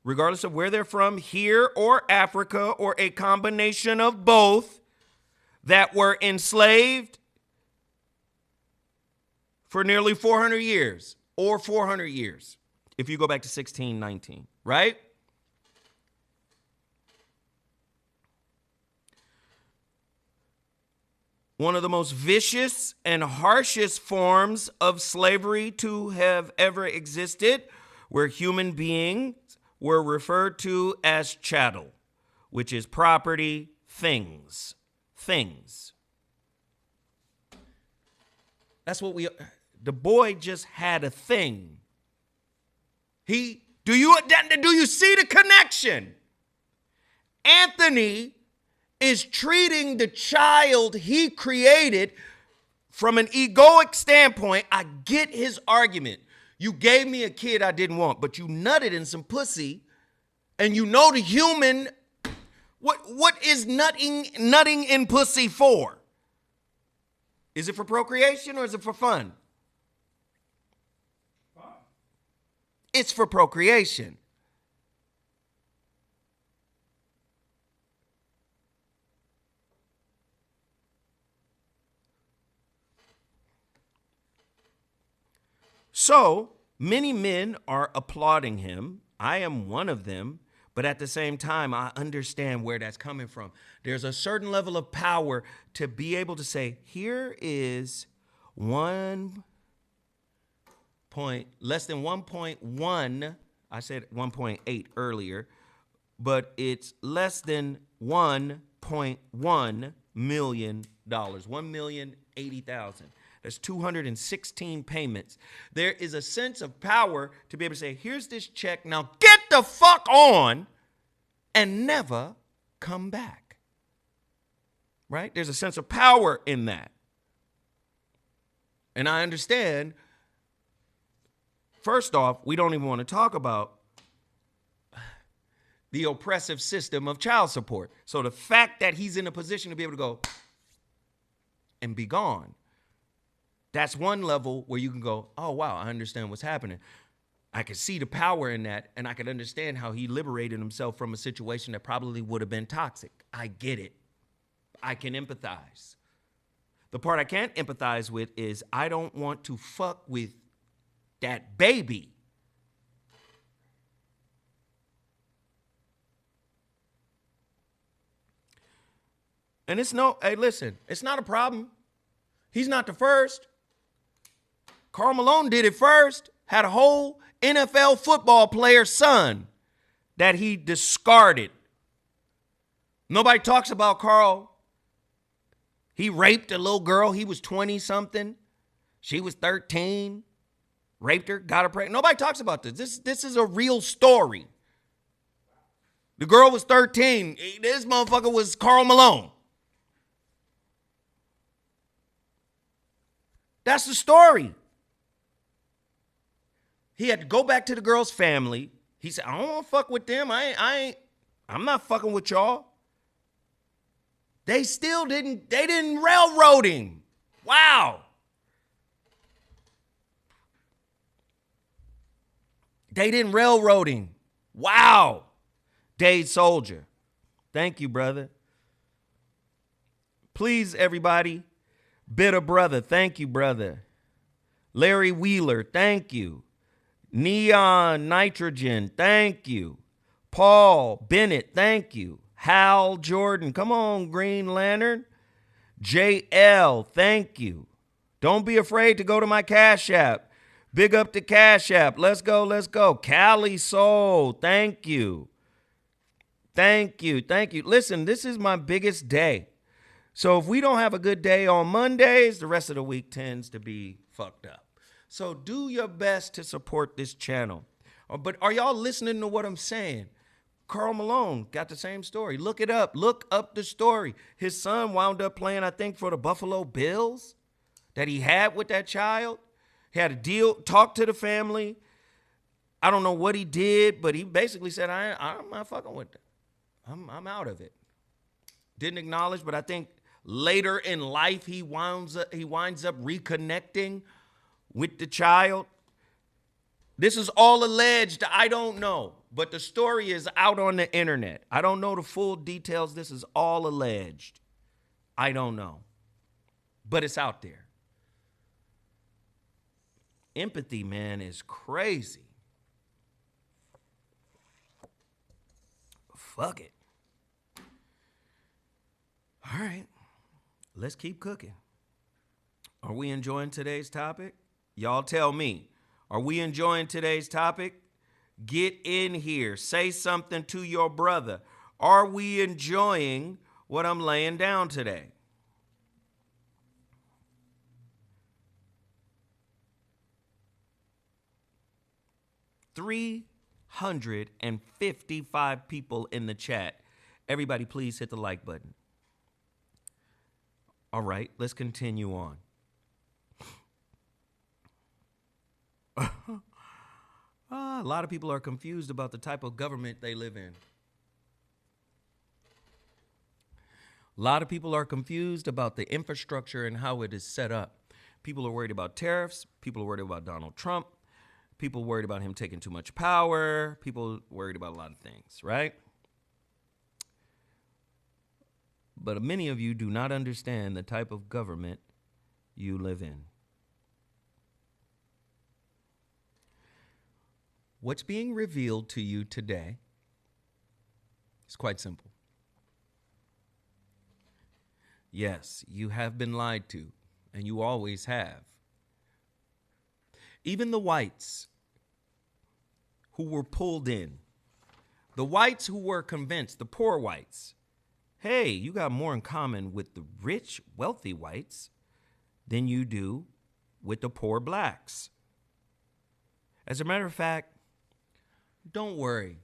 regardless of where they're from, here or Africa, or a combination of both, that were enslaved for nearly 400 years, or 400 years, if you go back to 1619, right? One of the most vicious and harshest forms of slavery to have ever existed, where human beings were referred to as chattel, which is property, things. That's what the boy just had a thing. Do you see the connection? Anthony is treating the child he created from an egoic standpoint. I get his argument. You gave me a kid I didn't want, but you nutted in some pussy, and you know the human. What is nutting in pussy for? Is it for procreation or is it for fun? It's for procreation. So many men are applauding him. I am one of them. But at the same time, I understand where that's coming from. There's a certain level of power to be able to say, here is less than 1.1. I said 1.8 earlier, but it's less than $1.1 million. 1,080,000. That's 216 payments. There is a sense of power to be able to say, here's this check. Now get the fuck on and never come back. Right? There's a sense of power in that. And I understand, first off, we don't even want to talk about the oppressive system of child support. So the fact that he's in a position to be able to go and be gone, that's one level where you can go, oh, wow, I understand what's happening. I could see the power in that, and I could understand how he liberated himself from a situation that probably would have been toxic. I get it. I can empathize. The part I can't empathize with is I don't want to fuck with that baby. And hey, listen, it's not a problem. He's not the first. Karl Malone did it first. Had a whole NFL football player's son that he discarded. Nobody talks about Karl. He raped a little girl. He was 20-something. She was 13. Raped her, got her pregnant. Nobody talks about this. This is a real story. The girl was 13. This motherfucker was Karl Malone. That's the story. He had to go back to the girl's family. He said, I don't want to fuck with them. I'm not fucking with y'all. They didn't railroad him. Wow. They didn't railroad him. Wow. Dade Soldier. Thank you, brother. Please, everybody. Bitter Brother. Thank you, brother. Larry Wheeler. Thank you. Neon Nitrogen, thank you. Paul Bennett, thank you. Hal Jordan, come on, Green Lantern. JL, thank you. Don't be afraid to go to my Cash App. Big up the Cash App. Let's go, let's go. Cali Soul, thank you. Thank you, thank you. Listen, this is my biggest day. So if we don't have a good day on Mondays, the rest of the week tends to be fucked up. So do your best to support this channel. But are y'all listening to what I'm saying? Karl Malone got the same story. Look it up. Look up the story. His son wound up playing, I think, for the Buffalo Bills that he had with that child. He had a deal, talked to the family. I don't know what he did, but he basically said, I'm not fucking with it. I'm out of it. Didn't acknowledge, but I think later in life he winds up reconnecting with the child. This is all alleged. I don't know. But the story is out on the internet. I don't know the full details. This is all alleged. I don't know. But it's out there. Empathy, man, is crazy. Fuck it. All right. Let's keep cooking. Are we enjoying today's topic? Y'all tell me. Are we enjoying today's topic? Get in here. Say something to your brother. Are we enjoying what I'm laying down today? $355 people in the chat. Everybody, please hit the like button. All right, let's continue on. A lot of people are confused about the type of government they live in. A lot of people are confused about the infrastructure and how it is set up. People are worried about tariffs. People are worried about Donald Trump. People worried about him taking too much power. People worried about a lot of things, right? But many of you do not understand the type of government you live in. What's being revealed to you today is quite simple. Yes, you have been lied to, and you always have. Even the whites who were pulled in, the whites who were convinced, the poor whites, hey, you got more in common with the rich, wealthy whites than you do with the poor blacks. As a matter of fact, don't worry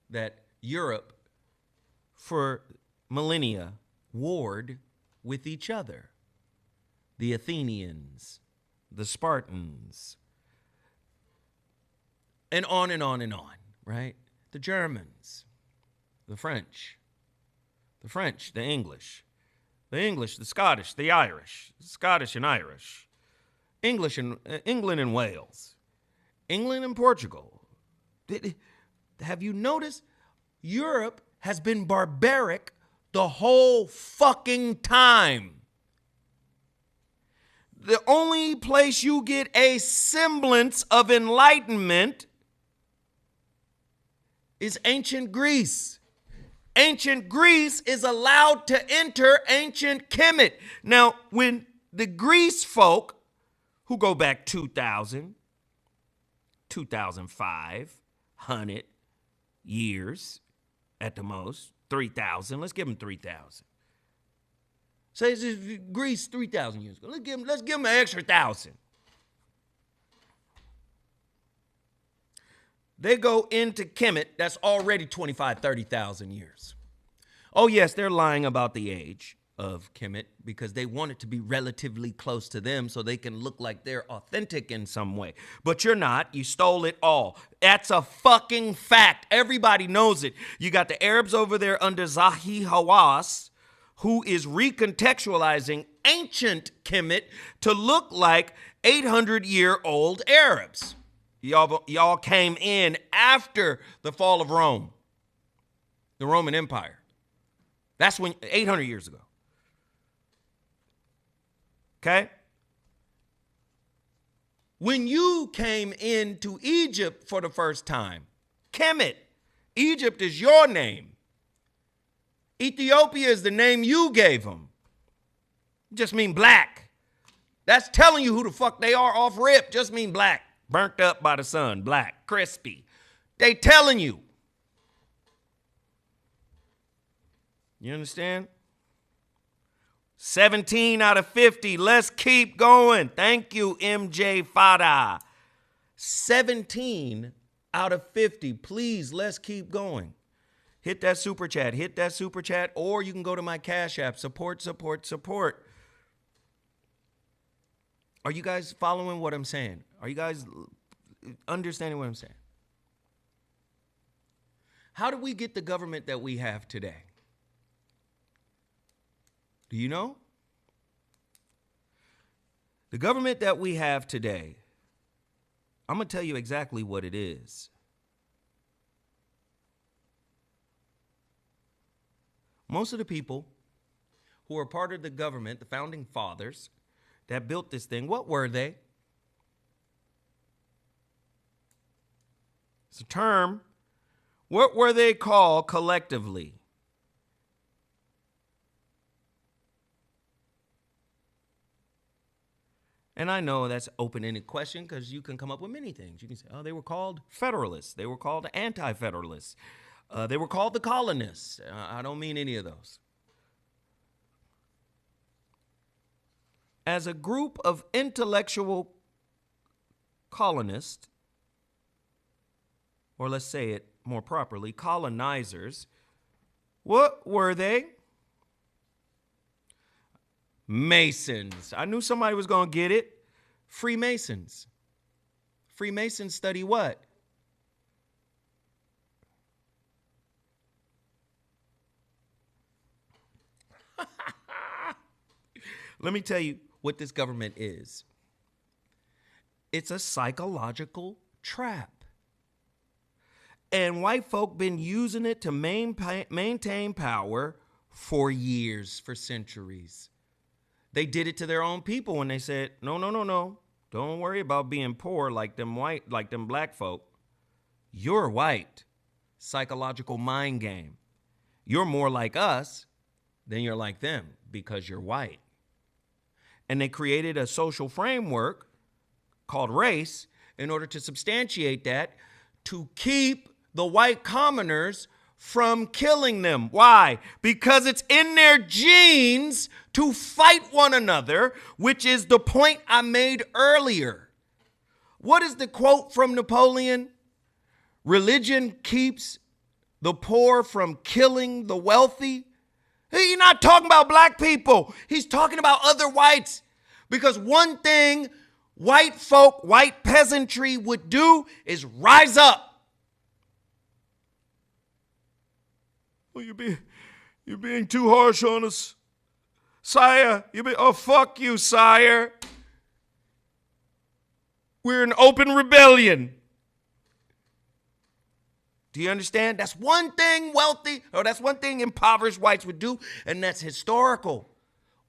that Europe for millennia warred with each other. The Athenians, the Spartans, and on and on and on, right? The Germans, the French, the English, the Scottish, the Irish, Scottish and Irish, England and Wales, England and Portugal. Have you noticed? Europe has been barbaric the whole fucking time. The only place you get a semblance of enlightenment is ancient Greece. Ancient Greece is allowed to enter ancient Kemet. Now, when the Greece folk, who go back 2,000, 2,500 years at the most, 3,000, let's give them 3,000. Say it's Greece 3,000 years ago. Let's give them an extra 1,000. They go into Kemet, that's already 25, 30,000 years. Oh, yes, they're lying about the age of Kemet because they want it to be relatively close to them so they can look like they're authentic in some way. But you're not. You stole it all. That's a fucking fact. Everybody knows it. You got the Arabs over there under Zahi Hawass, who is recontextualizing ancient Kemet to look like 800-year-old Arabs. Y'all came in after the fall of Rome, the Roman Empire. That's when 800 years ago. Okay? When you came into Egypt for the first time, Kemet, Egypt is your name. Ethiopia is the name you gave them. Just mean black. That's telling you who the fuck they are off rip. Just mean black. Burnt up by the sun. Black. Crispy. They telling you. You understand? 17 out of 50. Let's keep going. Thank you, MJ Fada. 17 out of 50. Please, let's keep going. Hit that super chat. Hit that super chat. Or you can go to my Cash App. Support, support, support. Are you guys following what I'm saying? Are you guys understanding what I'm saying? How did we get the government that we have today? Do you know? The government that we have today, I'm going to tell you exactly what it is. Most of the people who are part of the government, the founding fathers that built this thing, what were they? It's a term. What were they called collectively? And I know that's an open-ended question because you can come up with many things. You can say, oh, they were called Federalists. They were called Anti-Federalists. They were called the Colonists. I don't mean any of those. As a group of intellectual colonists, or let's say it more properly, colonizers, what were they? Masons. I knew somebody was going to get it. Freemasons. Freemasons study what? Let me tell you what this government is. It's a psychological trap. And white folk been using it to maintain power for years, for centuries. They did it to their own people when they said, no. Don't worry about being poor like them black folk. You're white. Psychological mind game. You're more like us than you're like them because you're white. And they created a social framework called race in order to substantiate that, to keep the white commoners from killing them. Why? Because it's in their genes to fight one another, which is the point I made earlier. What is the quote from Napoleon? Religion keeps the poor from killing the wealthy. He's not talking about black people. He's talking about other whites. Because one thing white folk, white peasantry would do is rise up. Well, you're being too harsh on us, sire. Oh, fuck you, sire. We're in open rebellion. Do you understand? That's one thing that's one thing impoverished whites would do, and that's historical.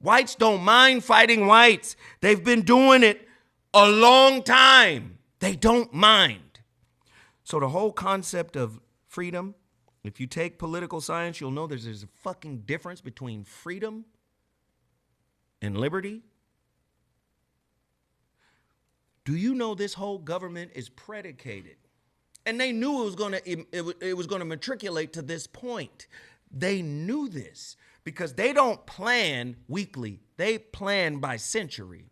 Whites don't mind fighting whites. They've been doing it a long time. They don't mind. So the whole concept of freedom, if you take political science, you'll know there's a fucking difference between freedom and liberty. Do you know this whole government is predicated? And they knew it was gonna matriculate to this point. They knew this because they don't plan weekly. They plan by century.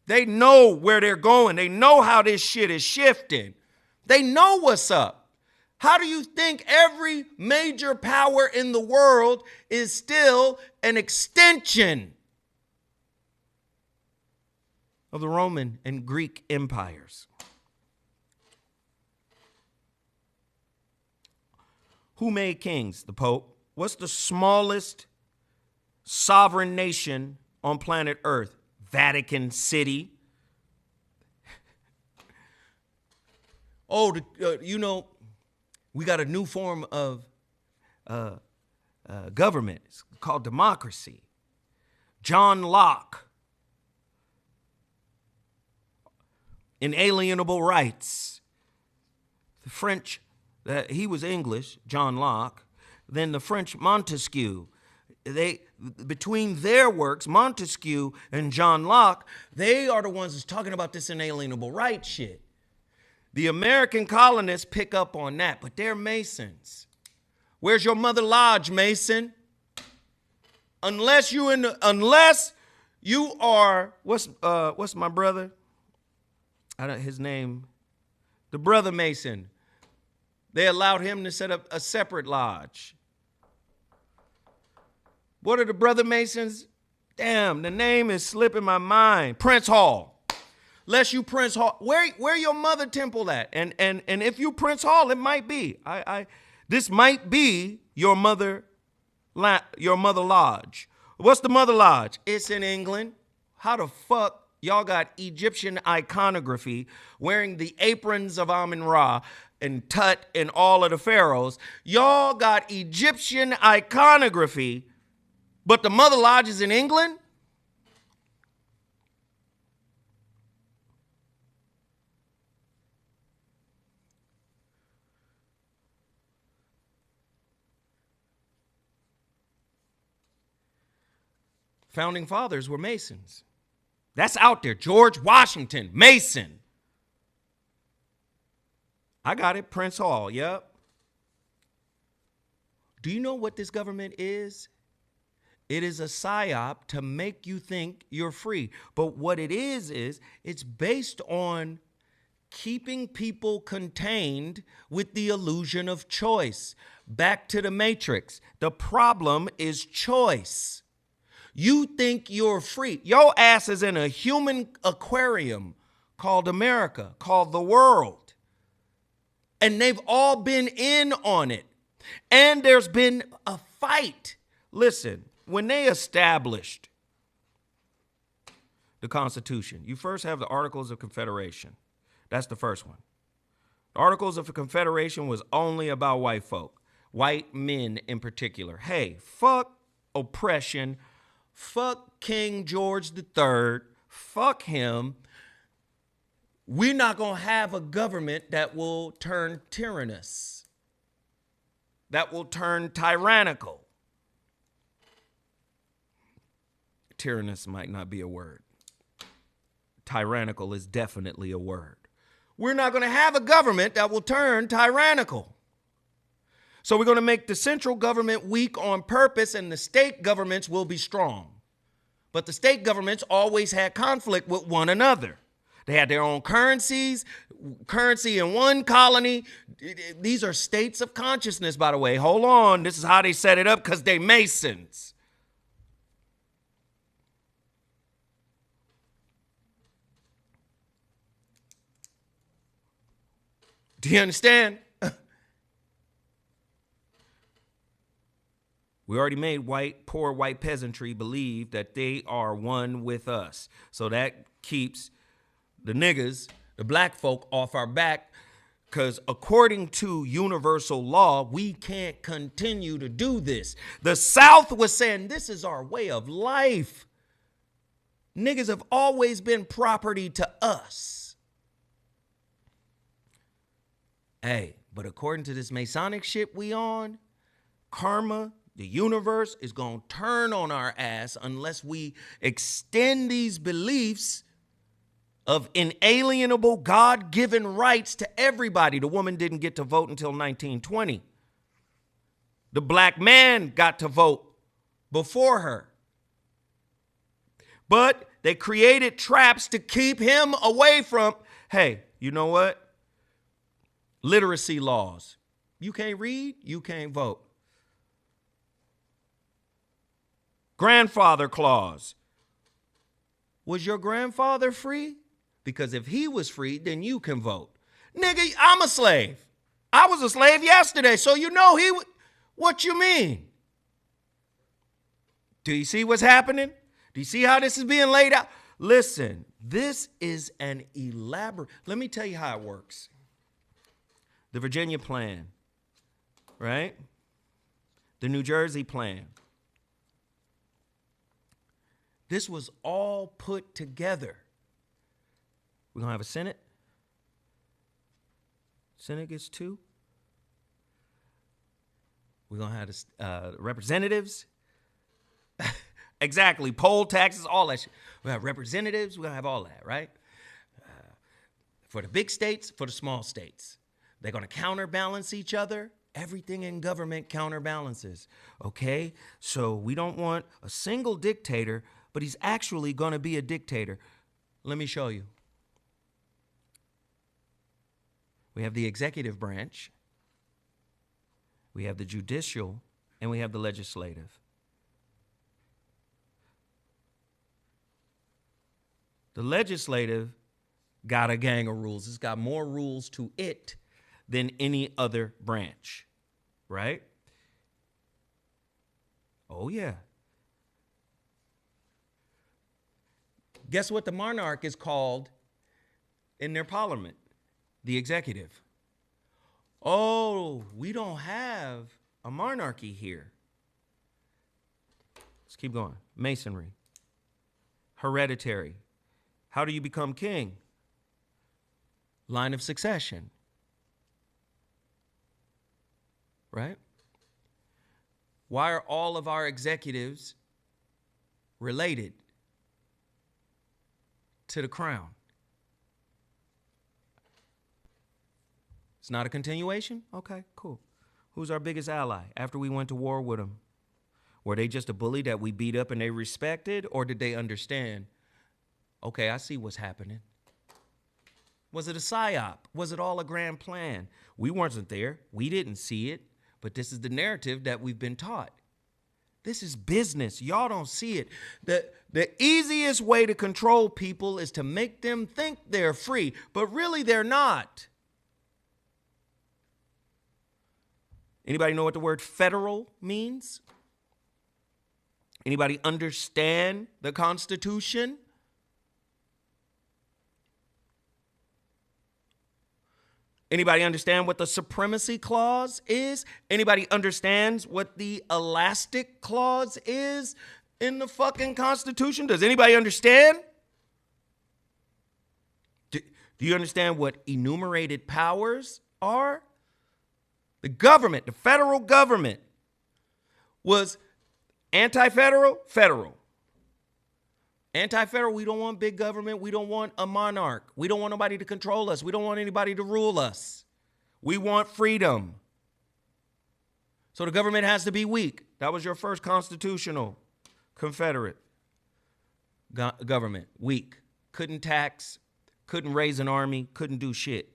They know where they're going. They know how this shit is shifting. They know what's up. How do you think every major power in the world is still an extension of the Roman and Greek empires? Who made kings? The Pope. What's the smallest sovereign nation on planet Earth? Vatican City. Oh, we got a new form of government. It's called democracy. John Locke. Inalienable rights. The French, he was English, John Locke. Then the French Montesquieu. Between their works, Montesquieu and John Locke, they are the ones that's talking about this inalienable right shit. The American colonists pick up on that, but they're Masons. Where's your mother lodge, Mason? Unless you are, what's my brother? His name, the brother Mason. They allowed him to set up a separate lodge. What are the brother Masons? Damn, the name is slipping my mind. Prince Hall. Unless you Prince Hall. Where your mother temple at? And if you Prince Hall, it might be. This might be your mother lodge. What's the mother lodge? It's in England. How the fuck y'all got Egyptian iconography wearing the aprons of Amun-Ra and Tut and all of the pharaohs? Y'all got Egyptian iconography, but the mother lodge is in England? Founding fathers were Masons. That's out there. George Washington, Mason. I got it. Prince Hall. Yep. Do you know what this government is? It is a psyop to make you think you're free. But what it is it's based on keeping people contained with the illusion of choice. Back to the Matrix. The problem is choice. You think you're free. Your ass is in a human aquarium called America, called the world. And they've all been in on it. And there's been a fight. Listen, when they established the Constitution, you first have the Articles of Confederation. That's the first one. The Articles of Confederation was only about white folk, white men in particular. Hey, fuck oppression. Fuck King George III. Fuck him. We're not going to have a government that will turn tyrannous, that will turn tyrannical. Tyrannous might not be a word. Tyrannical is definitely a word. We're not going to have a government that will turn tyrannical. So we're going to make the central government weak on purpose, and the state governments will be strong. But the state governments always had conflict with one another. They had their own currencies, currency in one colony. These are states of consciousness, by the way. Hold on. This is how they set it up because they Masons. Do you understand? We already made poor white peasantry believe that they are one with us. So that keeps the niggas, the black folk, off our back, because according to universal law, we can't continue to do this. The South was saying this is our way of life. Niggas have always been property to us. Hey, but according to this Masonic shit we on, karma, the universe is going to turn on our ass unless we extend these beliefs of inalienable God-given rights to everybody. The woman didn't get to vote until 1920. The black man got to vote before her. But they created traps to keep him away from, hey, you know what? Literacy laws. You can't read, you can't vote. Grandfather clause. Was your grandfather free? Because if he was free, then you can vote. Nigga, I'm a slave. I was a slave yesterday, so you know he would. What you mean? Do you see what's happening? Do you see how this is being laid out? Listen, this is an elaborate. Let me tell you how it works. The Virginia plan, right? The New Jersey plan. This was all put together. We're going to have a Senate. Senate gets 2. We're going to have representatives. Exactly. Poll taxes, all that shit. We have representatives. We're going to have all that, right? For the big states, for the small states. They're going to counterbalance each other. Everything in government counterbalances. Okay? So we don't want a single dictator, but he's actually going to be a dictator. Let me show you. We have the executive branch, we have the judicial, and we have the legislative. The legislative got a gang of rules. It's got more rules to it than any other branch, right? Oh, yeah. Guess what the monarch is called in their parliament? The executive. Oh, we don't have a monarchy here. Let's keep going. Masonry. Hereditary. How do you become king? Line of succession. Right? Why are all of our executives related to the crown? It's not a continuation? Okay, cool. Who's our biggest ally after we went to war with them? Were they just a bully that we beat up and they respected? Or did they understand, okay, I see what's happening? Was it a psyop? Was it all a grand plan? We weren't there. We didn't see it. But this is the narrative that we've been taught. This is business. Y'all don't see it. The easiest way to control people is to make them think they're free, but really they're not. Anybody know what the word federal means? Anybody understand the Constitution? Anybody understand what the Supremacy Clause is? Anybody understands what the Elastic Clause is in the fucking Constitution? Does anybody understand? Do you understand what enumerated powers are? The government, the federal government, was anti-federal, federal. Anti-federal, we don't want big government. We don't want a monarch. We don't want nobody to control us. We don't want anybody to rule us. We want freedom. So the government has to be weak. That was your first constitutional Confederate government. Weak. Couldn't tax, couldn't raise an army, couldn't do shit.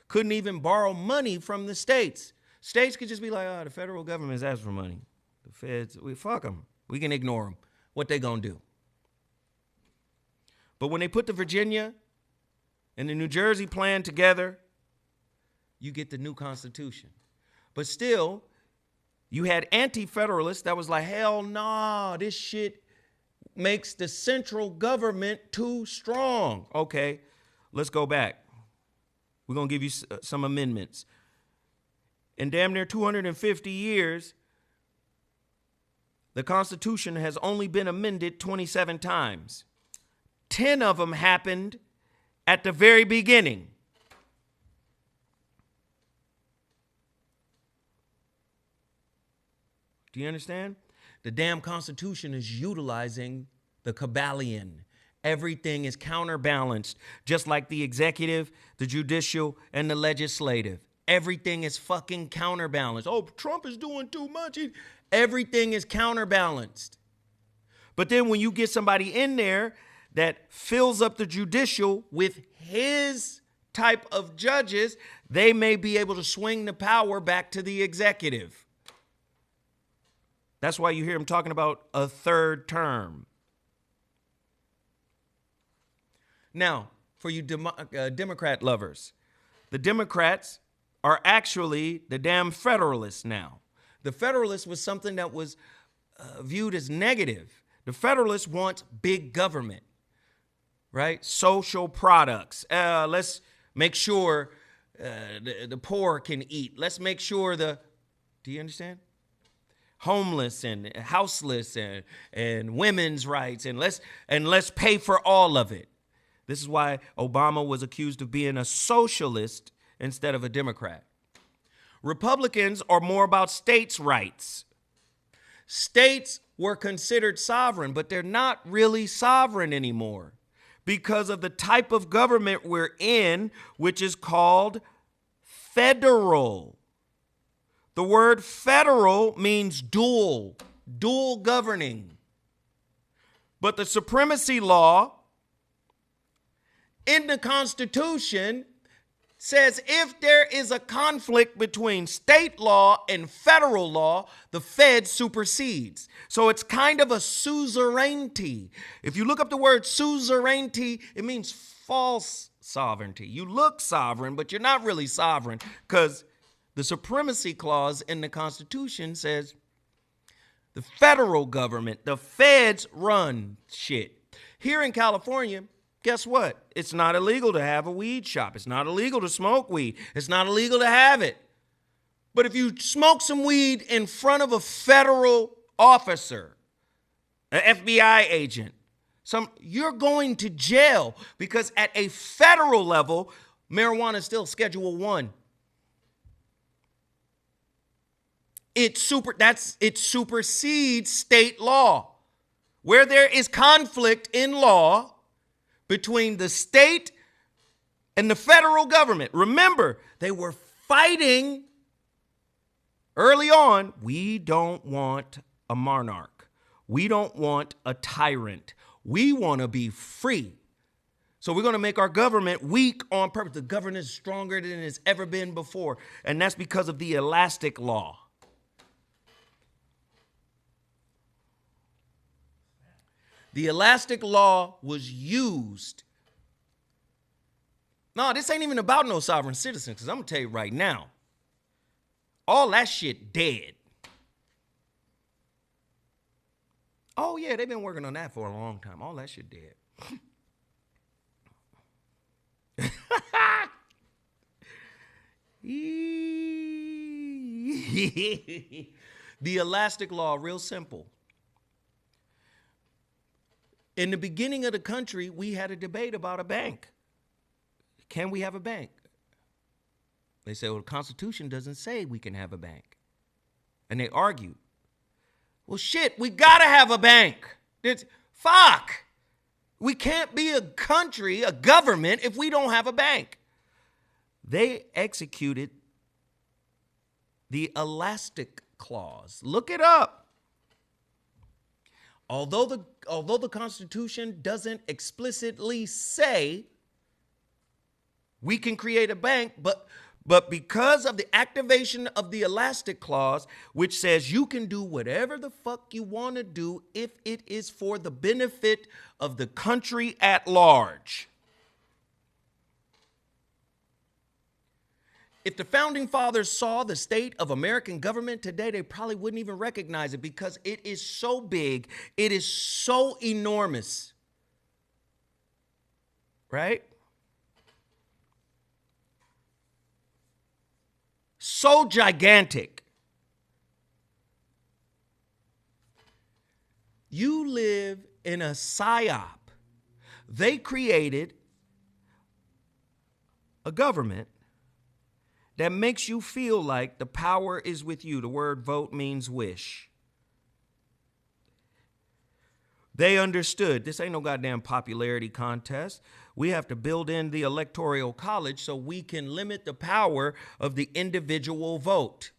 Couldn't even borrow money from the states. States could just be like, oh, the federal government's asking for money. The feds, fuck them. We can ignore them. What they gonna do? But when they put the Virginia and the New Jersey plan together, you get the new Constitution. But still, you had anti-federalists that was like, hell nah, this shit makes the central government too strong. Okay, let's go back. We're going to give you some amendments. In damn near 250 years, the Constitution has only been amended 27 times. 10 of them happened at the very beginning. Do you understand? The damn Constitution is utilizing the Kabbalion. Everything is counterbalanced, just like the executive, the judicial, and the legislative. Everything is fucking counterbalanced. Oh, Trump is doing too much. Everything is counterbalanced. But then when you get somebody in there that fills up the judicial with his type of judges, they may be able to swing the power back to the executive. That's why you hear him talking about a third term. Now, for you Democrat lovers, the Democrats are actually the damn Federalists now. The Federalists was something that was viewed as negative. The Federalists want big government, right? Social products. Let's make sure the poor can eat. Let's make sure do you understand? Homeless and houseless and women's rights, and let's pay for all of it. This is why Obama was accused of being a socialist instead of a Democrat. Republicans are more about states' rights. States were considered sovereign, but they're not really sovereign anymore because of the type of government we're in, which is called federal. The word federal means dual governing. But the supremacy law in the Constitution says if there is a conflict between state law and federal law, the Fed supersedes. So it's kind of a suzerainty. If you look up the word suzerainty, it means false sovereignty. You look sovereign, but you're not really sovereign because the supremacy clause in the Constitution says the federal government, the feds run shit. Here in California, guess what? It's not illegal to have a weed shop. It's not illegal to smoke weed. It's not illegal to have it. But if you smoke some weed in front of a federal officer, an FBI agent, you're going to jail because at a federal level, marijuana is still Schedule 1. It supersedes state law. Where there is conflict in law between the state and the federal government. Remember, they were fighting early on. We don't want a monarch. We don't want a tyrant. We want to be free. So we're going to make our government weak on purpose. The government is stronger than it's ever been before. And that's because of the elastic law. The elastic law was used. No, this ain't even about no sovereign citizen, because I'm going to tell you right now, all that shit dead. Oh, yeah, they've been working on that for a long time. All that shit dead. The elastic law, real simple. In the beginning of the country, we had a debate about a bank. can we have a bank? They say, well, the Constitution doesn't say we can have a bank. And they argue. Well, shit, we got to have a bank. Fuck. We can't be a country, a government, if we don't have a bank. They executed the elastic clause. Look it up. Although the Constitution doesn't explicitly say we can create a bank, but because of the activation of the elastic clause, which says you can do whatever the fuck you want to do if it is for the benefit of the country at large. If the founding fathers saw the state of American government today, they probably wouldn't even recognize it because it is so big. It is so enormous. Right? So gigantic. You live in a psyop. They created a government that makes you feel like the power is with you. The word vote means wish. They understood this ain't no goddamn popularity contest. We have to build in the Electoral College so we can limit the power of the individual vote.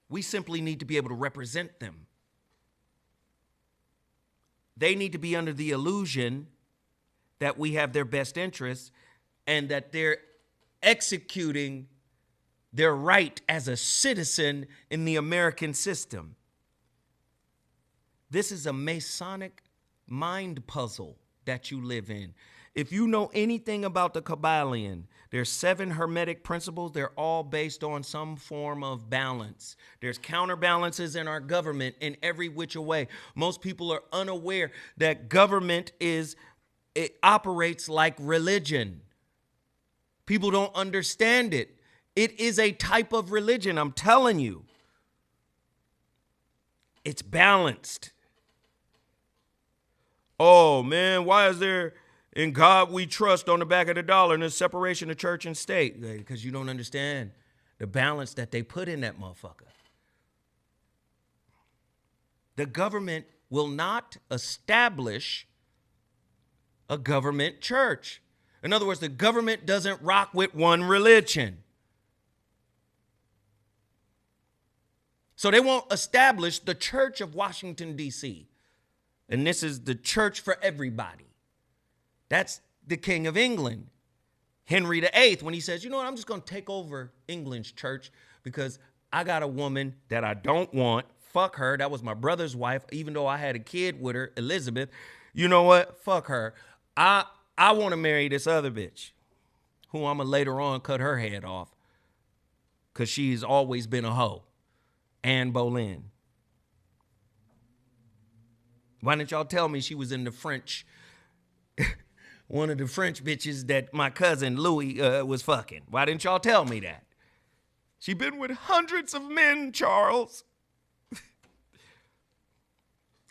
We simply need to be able to represent them. They need to be under the illusion that we have their best interests and that they're executing their right as a citizen in the American system. This is a Masonic mind puzzle that you live in. If you know anything about the Kabbalion, there's 7 hermetic principles. They're all based on some form of balance. There's counterbalances in our government in every which way. Most people are unaware that government it operates like religion. People don't understand it. It is a type of religion, I'm telling you. It's balanced. Oh, man, why is there "In God We Trust" on the back of the dollar and there's separation of church and state? Because you don't understand the balance that they put in that motherfucker. The government will not establish a government church. In other words, the government doesn't rock with one religion. So they won't establish the Church of Washington, D.C. And this is the church for everybody. That's the King of England, Henry VIII, when he says, you know what, I'm just going to take over England's church because I got a woman that I don't want. Fuck her. That was my brother's wife, even though I had a kid with her, Elizabeth. You know what? Fuck her. I want to marry this other bitch who I'm going to later on cut her head off because she's always been a hoe. Anne Boleyn. Why didn't y'all tell me she was in the French, one of the French bitches that my cousin Louis was fucking? Why didn't y'all tell me that? She been with hundreds of men, Charles.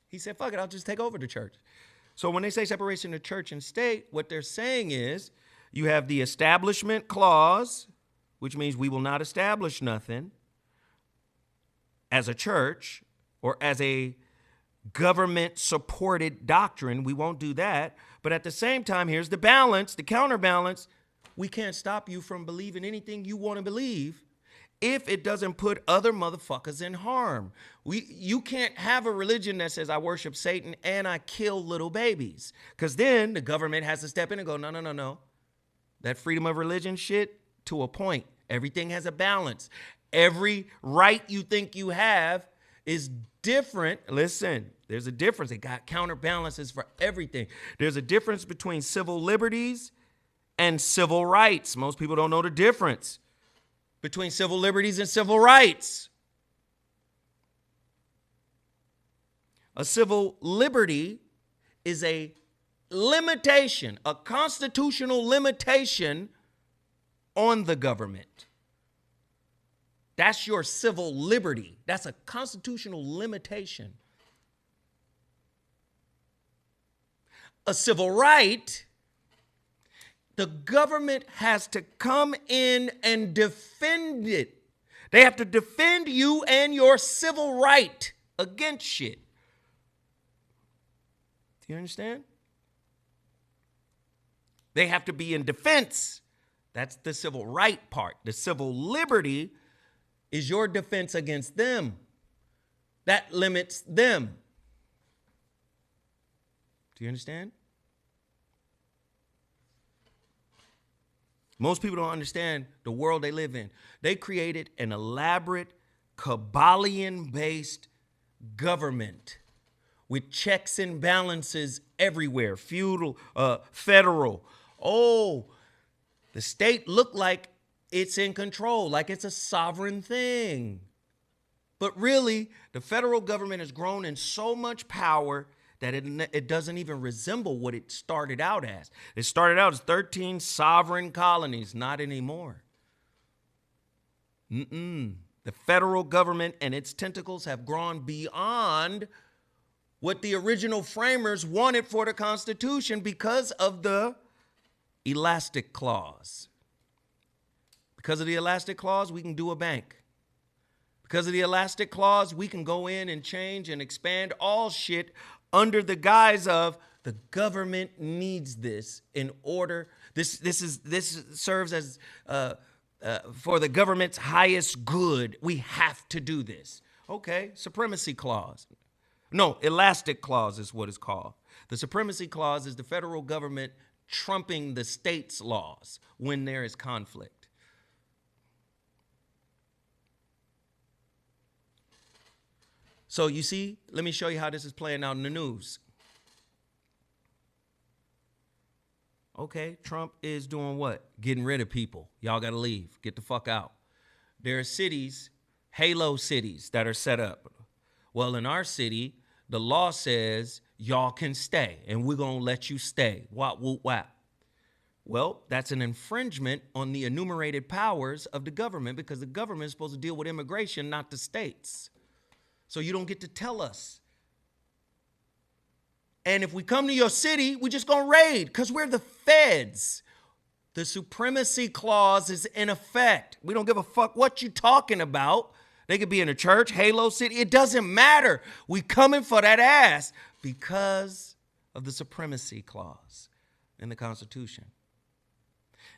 He said, fuck it, I'll just take over the church. So when they say separation of church and state, what they're saying is you have the establishment clause, which means we will not establish nothing as a church or as a government-supported doctrine. We won't do that. But at the same time, here's the balance, the counterbalance. We can't stop you from believing anything you want to believe if it doesn't put other motherfuckers in harm. You can't have a religion that says I worship Satan and I kill little babies, because then the government has to step in and go, no. That freedom of religion shit, to a point. Everything has a balance. Every right you think you have is different. Listen, there's a difference. They got counterbalances for everything. There's a difference between civil liberties and civil rights. Most people don't know the difference between civil liberties and civil rights. A civil liberty is a limitation, a constitutional limitation on the government. That's your civil liberty. That's a constitutional limitation. a civil right, the government has to come in and defend it. They have to defend you and your civil right against shit. Do you understand? They have to be in defense. That's the civil right part. The civil liberty is your defense against them. That limits them. Do you understand? Most people don't understand the world they live in. They created an elaborate Kabbalion-based government with checks and balances everywhere. Feudal, federal. Oh, the state looked like it's in control, like it's a sovereign thing. But really, the federal government has grown in so much power that it doesn't even resemble what it started out as. It started out as 13 sovereign colonies, not anymore. The federal government and its tentacles have grown beyond what the original framers wanted for the Constitution because of the elastic clause. Because of the elastic clause, we can do a bank. Because of the elastic clause, we can go in and change and expand all shit under the guise of the government needs this in order. This serves as for the government's highest good. We have to do this. Okay, supremacy clause. No, elastic clause is what it's called. The supremacy clause is the federal government trumping the state's laws when there is conflict. So you see, let me show you how this is playing out in the news. Okay, Trump is doing what? Getting rid of people. Y'all got to leave. Get the fuck out. There are cities, halo cities, that are set up. Well, in our city, the law says y'all can stay, and we're going to let you stay. Wop, whoop, whap. Well, that's an infringement on the enumerated powers of the government because the government is supposed to deal with immigration, not the states. So you don't get to tell us. And if we come to your city, we're just going to raid because we're the feds. The supremacy clause is in effect. We don't give a fuck what you're talking about. They could be in a church, Halo City. It doesn't matter. We coming for that ass because of the supremacy clause in the Constitution.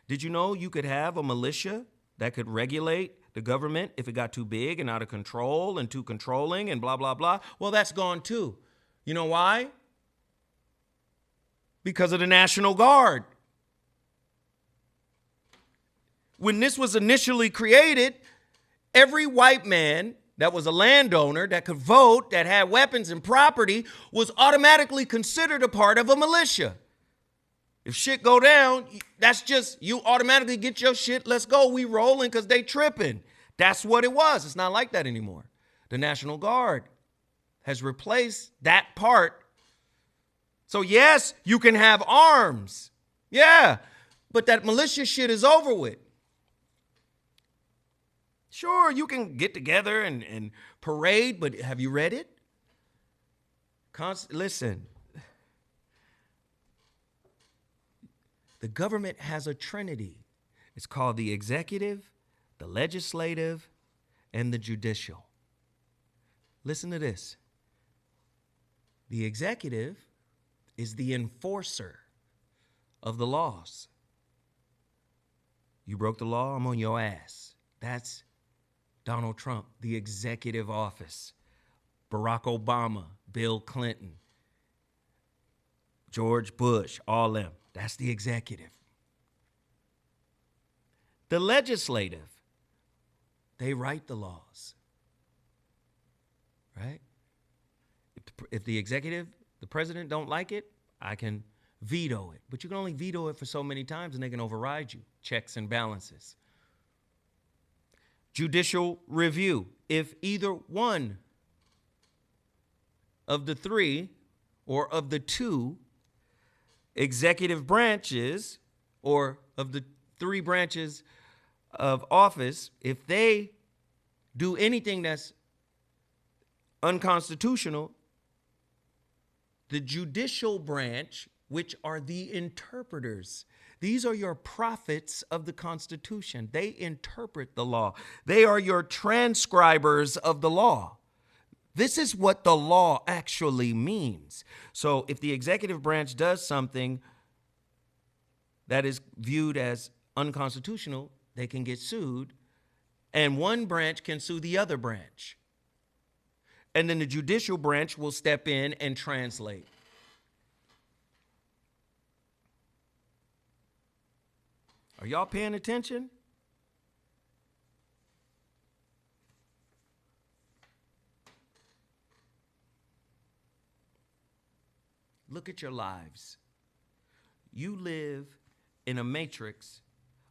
Did you know you could have a militia that could regulate the government if it got too big and out of control and too controlling and blah, blah, blah? Well, that's gone too. You know why? Because of the National Guard. When this was initially created, every white man that was a landowner, that could vote, that had weapons and property, was automatically considered a part of a militia. If shit go down, that's just, you automatically get your shit, let's go, we rolling because they tripping. That's what it was. It's not like that anymore. The National Guard has replaced that part. So yes, you can have arms. Yeah, but that militia shit is over with. Sure, you can get together and parade, but have you read it? Listen. The government has a trinity. It's called the executive, the legislative, and the judicial. Listen to this. The executive is the enforcer of the laws. You broke the law, I'm on your ass. That's Donald Trump, the executive office. Barack Obama, Bill Clinton, George Bush, all them. That's the executive. The legislative, they write the laws, right? If the executive, the president don't like it, I can veto it. But you can only veto it for so many times and they can override you. Checks and balances. Judicial review. If either one of the three or of the two executive branches or of the three branches of office, if they do anything that's unconstitutional, the judicial branch which are the interpreters. These are your prophets of the Constitution. They interpret the law. They are your transcribers of the law. This is what the law actually means. So if the executive branch does something that is viewed as unconstitutional, they can get sued, and one branch can sue the other branch. And then the judicial branch will step in and translate. Are y'all paying attention? Look at your lives. You live in a matrix,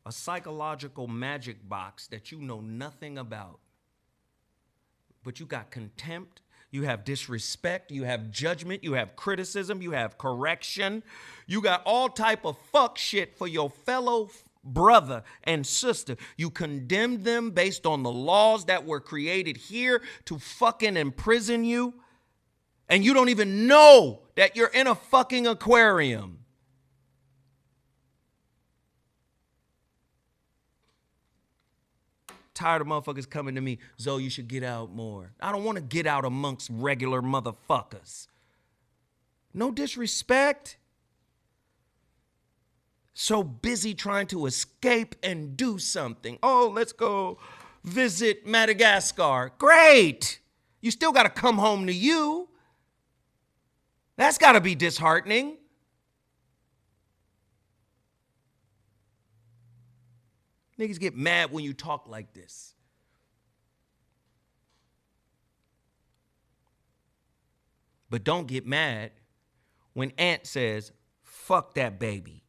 a psychological magic box that you know nothing about. But you got contempt, you have disrespect, you have judgment, you have criticism, you have correction. You got all type of fuck shit for your fellow brother and sister. You condemn them based on the laws that were created here to fucking imprison you. And you don't even know that you're in a fucking aquarium. Tired of motherfuckers coming to me, Zo, you should get out more. I don't want to get out amongst regular motherfuckers. No disrespect. So busy trying to escape and do something. Oh, let's go visit Madagascar. Great. You still got to come home to you. That's got to be disheartening. Niggas get mad when you talk like this. But don't get mad when Aunt says, fuck that baby.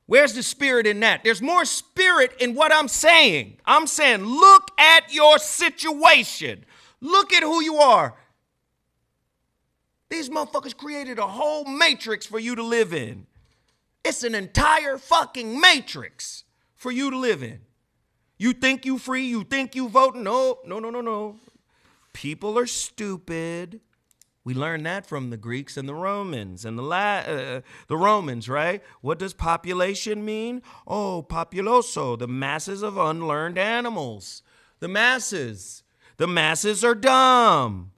Where's the spirit in that? There's more spirit in what I'm saying. I'm saying, look at your situation. Look at who you are. These motherfuckers created a whole matrix for you to live in. It's an entire fucking matrix for you to live in. You think you free? You think you voting? No. People are stupid. We learned that from the Greeks and the Romans and the Romans, right? What does population mean? Oh, populoso, the masses of unlearned animals. The masses are dumb.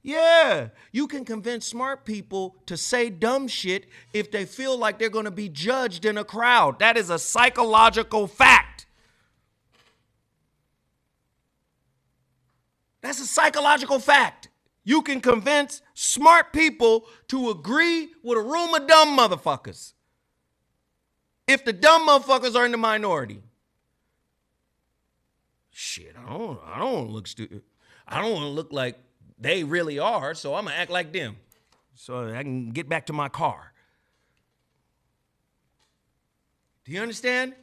Yeah, you can convince smart people to say dumb shit if they feel like they're going to be judged in a crowd. That is a psychological fact. That's a psychological fact. You can convince smart people to agree with a room of dumb motherfuckers if the dumb motherfuckers are in the minority. Shit, I don't want to look stupid. I don't want to look like they really are, so I'm going to act like them so I can get back to my car. Do you understand?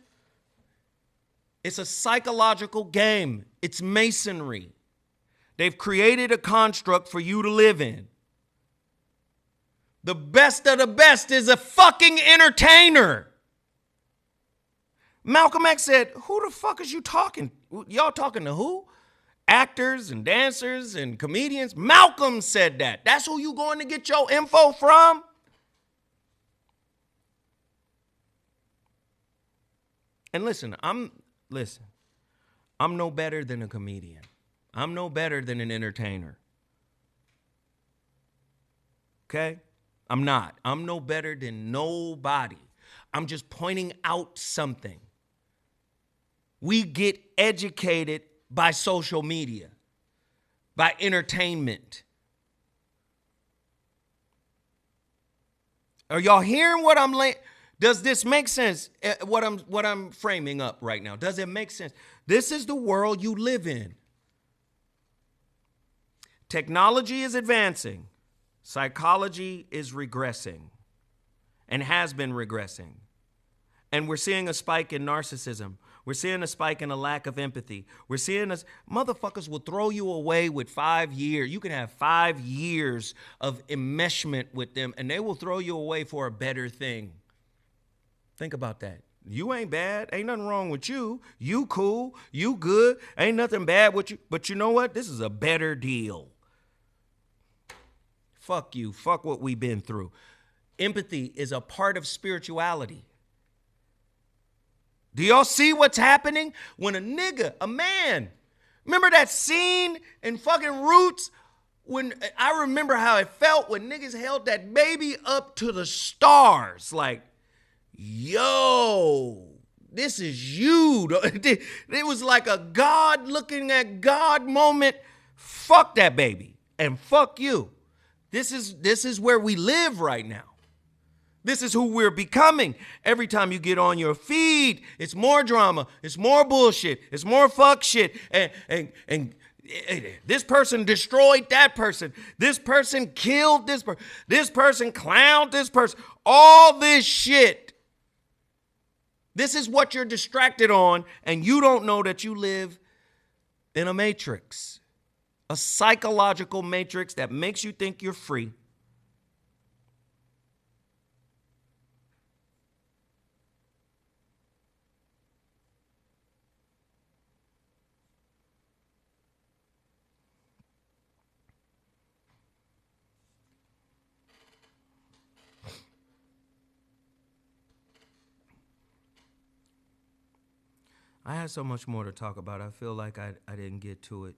It's a psychological game. It's masonry. They've created a construct for you to live in. The best of the best is a fucking entertainer. Malcolm X said, who the fuck is you talking? Y'all talking to who? Actors and dancers and comedians. Malcolm said that. That's who you going to get your info from? And listen, I'm no better than a comedian. I'm no better than an entertainer. Okay? I'm not. I'm no better than nobody. I'm just pointing out something. We get educated by social media, by entertainment. Are y'all hearing what I'm laying? Does this make sense? What I'm framing up right now. Does it make sense? This is the world you live in. Technology is advancing. Psychology is regressing and has been regressing. And we're seeing a spike in narcissism. We're seeing a spike in a lack of empathy. We're seeing motherfuckers will throw you away with 5 years. You can have 5 years of enmeshment with them and they will throw you away for a better thing. Think about that. You ain't bad. Ain't nothing wrong with you. You cool. You good. Ain't nothing bad with you. But you know what? This is a better deal. Fuck you. Fuck what we've been through. Empathy is a part of spirituality. Do y'all see what's happening when a nigga, a man, remember that scene in fucking Roots when I remember how it felt when niggas held that baby up to the stars like, yo, this is you. It was like a God looking at God moment. Fuck that baby and fuck you. This is where we live right now. This is who we're becoming. Every time you get on your feed, it's more drama, it's more bullshit, it's more fuck shit. And this person destroyed that person. This person killed this person. This person clowned this person. All this shit. This is what you're distracted on, and you don't know that you live in a matrix. A psychological matrix that makes you think you're free. I had so much more to talk about. I feel like I didn't get to it.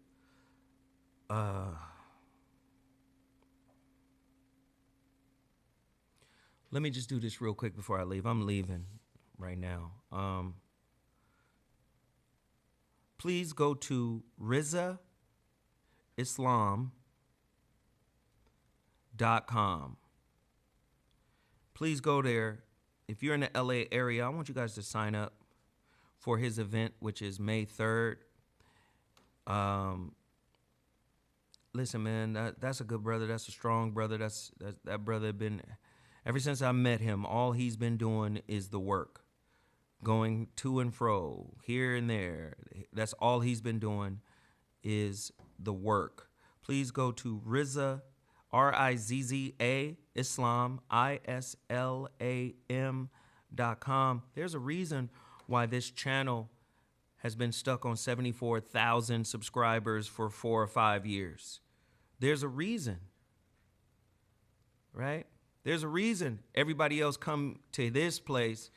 Let me just do this real quick before I leave. I'm leaving right now. Please go to RezaIslam.com. Please go there. If you're in the LA area, I want you guys to sign up for his event, which is May 3rd. Listen, man, that's a good brother. That's a strong brother. That brother been, ever since I met him, all he's been doing is the work. Going to and fro, here and there. That's all he's been doing is the work. Please go to Reza, R-I-Z-Z-A, Islam, ISLAM.com. There's a reason why this channel has been stuck on 74,000 subscribers for 4 or 5 years. There's a reason, right? There's a reason everybody else come to this place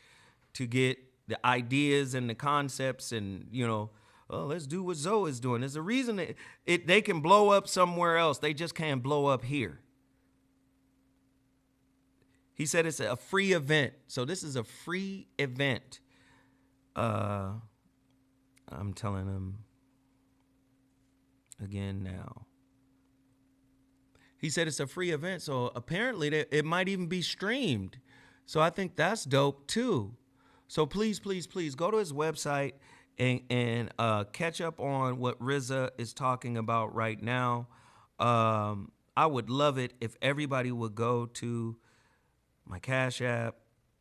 to get the ideas and the concepts and, you know, oh, let's do what Zoe is doing. There's a reason that they can blow up somewhere else. They just can't blow up here. He said it's a free event. So this is a free event. I'm telling him again now. He said it's a free event, so apparently it might even be streamed. So I think that's dope too. So please, please, please go to his website and catch up on what Reza is talking about right now. I would love it if everybody would go to my Cash App.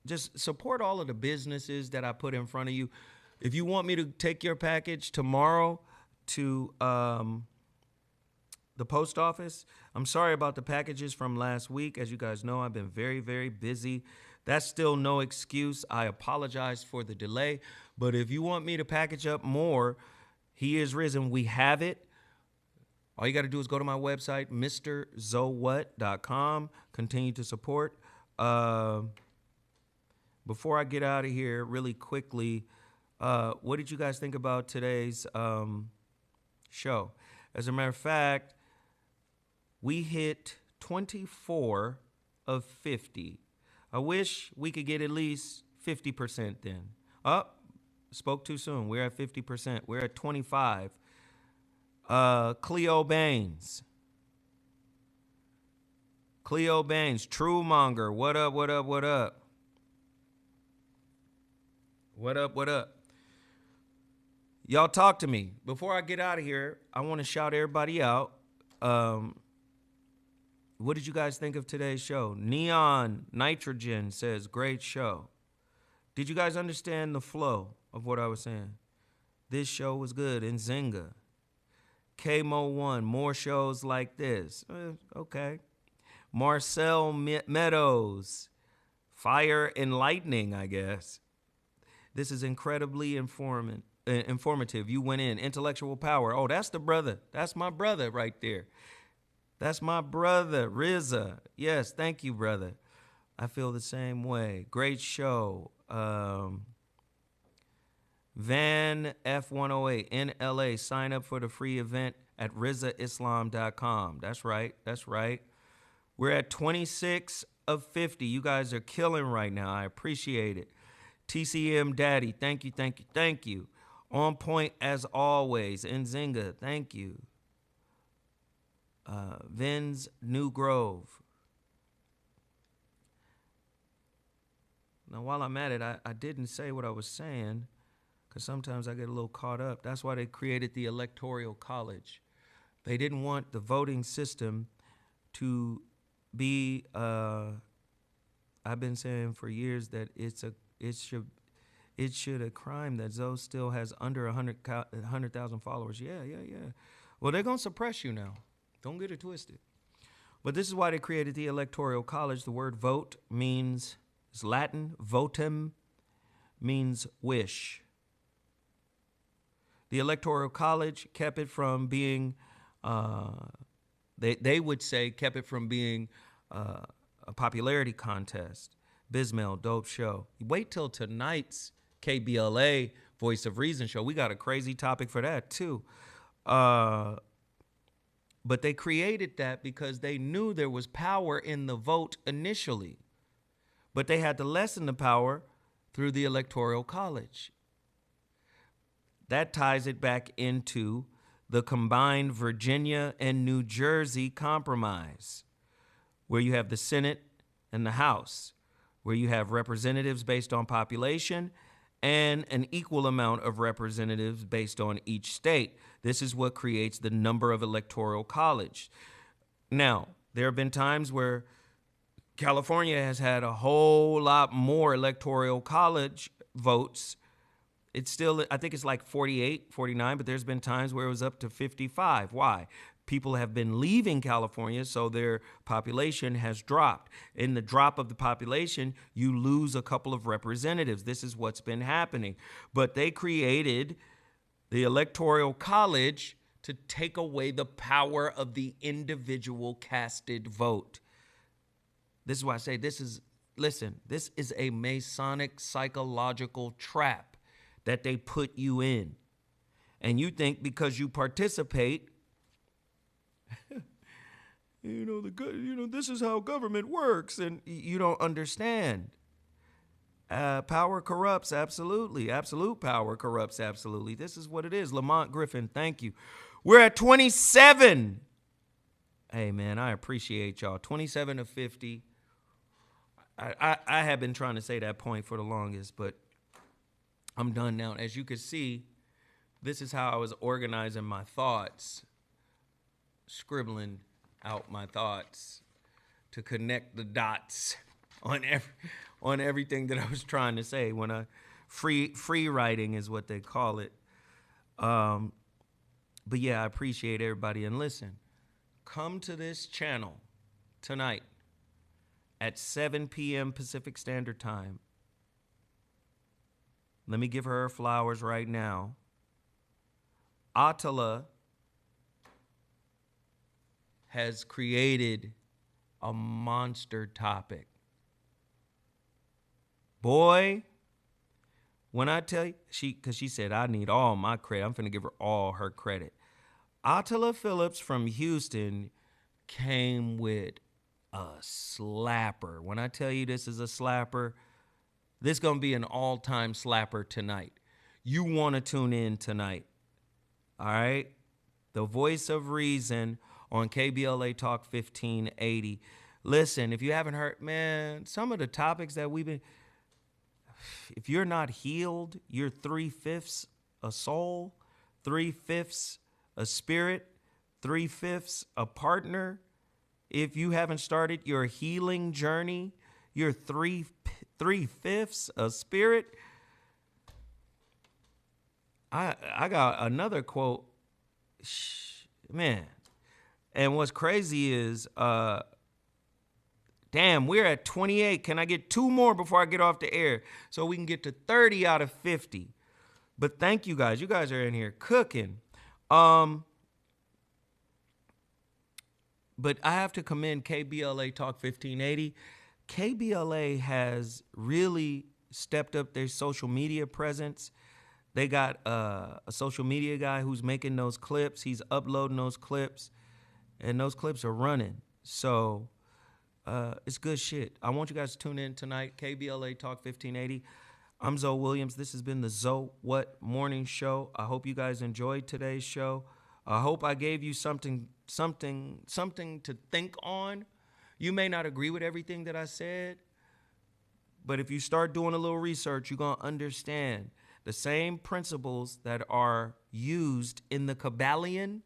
Just support all of the businesses that I put in front of you. If you want me to take your package tomorrow to the post office, I'm sorry about the packages from last week. As you guys know, I've been very, very busy. That's still no excuse. I apologize for the delay. But if you want me to package up more, He is risen. We have it. All you got to do is go to my website, MrZoWhat.com. Continue to support. Before I get out of here, really quickly, what did you guys think about today's show? As a matter of fact, we hit 24 of 50. I wish we could get at least 50% then. Oh, spoke too soon. We're at 50%. We're at 25. Cleo Baines. Cleo Baines, True Monger. What up, what up, what up? What up, what up? Y'all talk to me. Before I get out of here, I want to shout everybody out. What did you guys think of today's show? Neon Nitrogen says, great show. Did you guys understand the flow of what I was saying? This show was good. And Zynga. KMO1, more shows like this. Okay. Marcel Meadows, Fire and Lightning, I guess. This is incredibly informative. You went in. Intellectual Power. Oh, that's the brother. That's my brother right there. That's my brother, Reza. Yes, thank you, brother. I feel the same way. Great show. Van F108 in LA. Sign up for the free event at rezaislam.com. That's right. That's right. We're at 26 of 50. You guys are killing right now. I appreciate it. TCM Daddy, thank you, thank you, thank you. On point as always. Nzinga, thank you. Vin's New Grove. Now, while I'm at it, I didn't say what I was saying because sometimes I get a little caught up. That's why they created the Electoral College. They didn't want the voting system to be, I've been saying for years that it should a crime that Zoe still has under 100,000 followers. Yeah. Well, they're going to suppress you now. Don't get it twisted. But this is why they created the Electoral College. The word vote means, it's Latin, votum means wish. The Electoral College kept it from being, they would say, kept it from being a popularity contest. Bismail, dope show. Wait till tonight's KBLA Voice of Reason show. We got a crazy topic for that too. But they created that because they knew there was power in the vote initially. But they had to lessen the power through the Electoral College. That ties it back into the combined Virginia and New Jersey compromise, where you have the Senate and the House, where you have representatives based on population and an equal amount of representatives based on each state. This is what creates the number of Electoral College. Now, there have been times where California has had a whole lot more Electoral College votes. It's still, I think it's like 48, 49, but there's been times where it was up to 55. Why? People have been leaving California, so their population has dropped. In the drop of the population, you lose a couple of representatives. This is what's been happening. But they created the Electoral College to take away the power of the individual casted vote. This is why I say this is a Masonic psychological trap that they put you in. And you think because you participate, this is how government works, and you don't understand. Power corrupts, absolutely. Absolute power corrupts, absolutely. This is what it is. Lamont Griffin, thank you. We're at 27. Hey, man, I appreciate y'all. 27 of 50. I have been trying to say that point for the longest, but I'm done now. As you can see, this is how I was organizing my thoughts, scribbling out my thoughts to connect the dots on everything that I was trying to say. When free writing is what they call it. But yeah, I appreciate everybody. And listen, come to this channel tonight at 7 p.m. Pacific Standard Time. Let me give her flowers right now. Attila has created a monster topic. Boy, when I tell you, because she said, I need all my credit. I'm finna give her all her credit. Attila Phillips from Houston came with a slapper. When I tell you this is a slapper, this is going to be an all-time slapper tonight. You want to tune in tonight. All right? The Voice of Reason on KBLA Talk 1580. Listen, if you haven't heard, man, some of the topics that we've been, if you're not healed, you're 3/5 a soul, 3/5 a spirit, 3/5 a partner. If you haven't started your healing journey, you're 3/5 a spirit. I got another quote, man. And what's crazy is, damn, we're at 28. Can I get 2 more before I get off the air so we can get to 30 out of 50? But thank you guys. You guys are in here cooking. but I have to commend KBLA Talk 1580. KBLA has really stepped up their social media presence. They got a social media guy who's making those clips. He's uploading those clips, and those clips are running. So it's good shit. I want you guys to tune in tonight. KBLA Talk 1580. I'm Zoe Williams. This has been the ZoWhat Morning Show. I hope you guys enjoyed today's show. I hope I gave you something to think on. You may not agree with everything that I said, but if you start doing a little research, you're going to understand the same principles that are used in the Kabbalion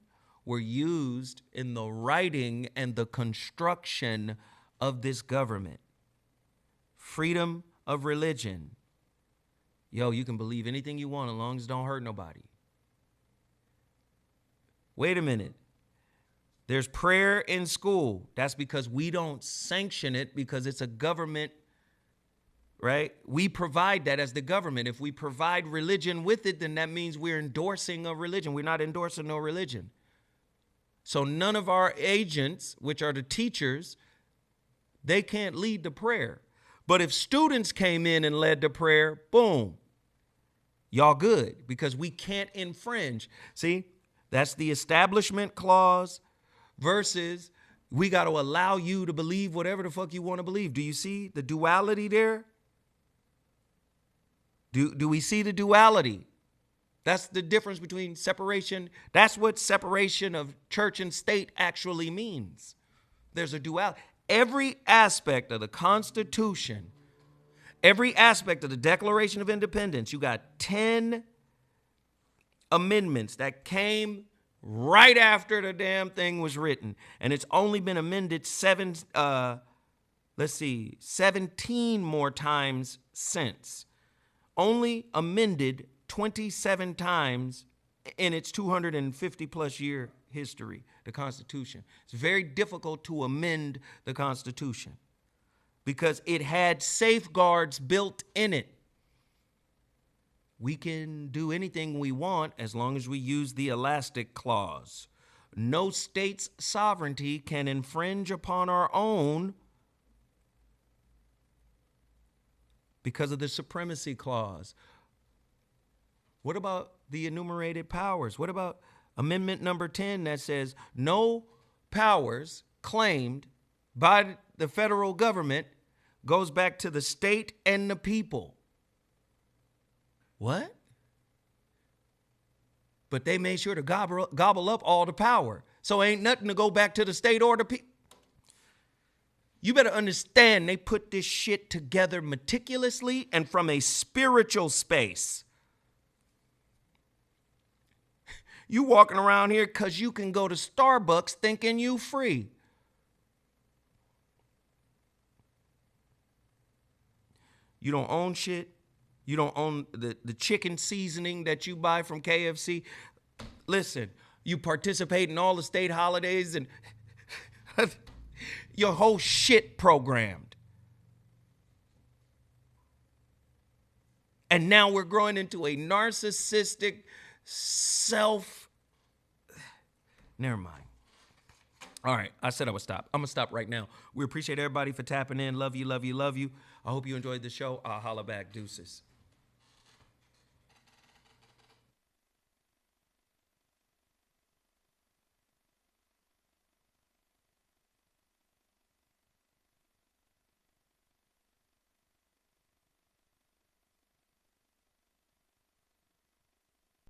were used in the writing and the construction of this government. Freedom of religion. Yo, you can believe anything you want as long as it don't hurt nobody. Wait a minute. There's prayer in school. That's because we don't sanction it because it's a government, right? We provide that as the government. If we provide religion with it, then that means we're endorsing a religion. We're not endorsing no religion. So none of our agents, which are the teachers, they can't lead the prayer. But if students came in and led the prayer, boom, y'all good, because we can't infringe. See, that's the establishment clause versus we got to allow you to believe whatever the fuck you want to believe. Do you see the duality there? Do we see the duality? That's the difference between separation. That's what separation of church and state actually means. There's a duality. Every aspect of the Constitution, every aspect of the Declaration of Independence, you got 10 amendments that came right after the damn thing was written. And it's only been amended 17 more times since. Only amended 27 times in its 250 plus year history, the Constitution. It's very difficult to amend the Constitution because it had safeguards built in it. We can do anything we want as long as we use the elastic clause. No state's sovereignty can infringe upon our own because of the Supremacy clause. What about the enumerated powers? What about Amendment number 10 that says no powers claimed by the federal government goes back to the state and the people? What? But they made sure to gobble up all the power. So ain't nothing to go back to the state or the people. You better understand they put this shit together meticulously and from a spiritual space. You walking around here because you can go to Starbucks thinking you free. You don't own shit. You don't own the chicken seasoning that you buy from KFC. Listen, you participate in all the state holidays and your whole shit programmed. And now we're growing into a narcissistic never mind. All right, I said I would stop. I'm going to stop right now. We appreciate everybody for tapping in. Love you, love you, love you. I hope you enjoyed the show. I'll holla back. Deuces.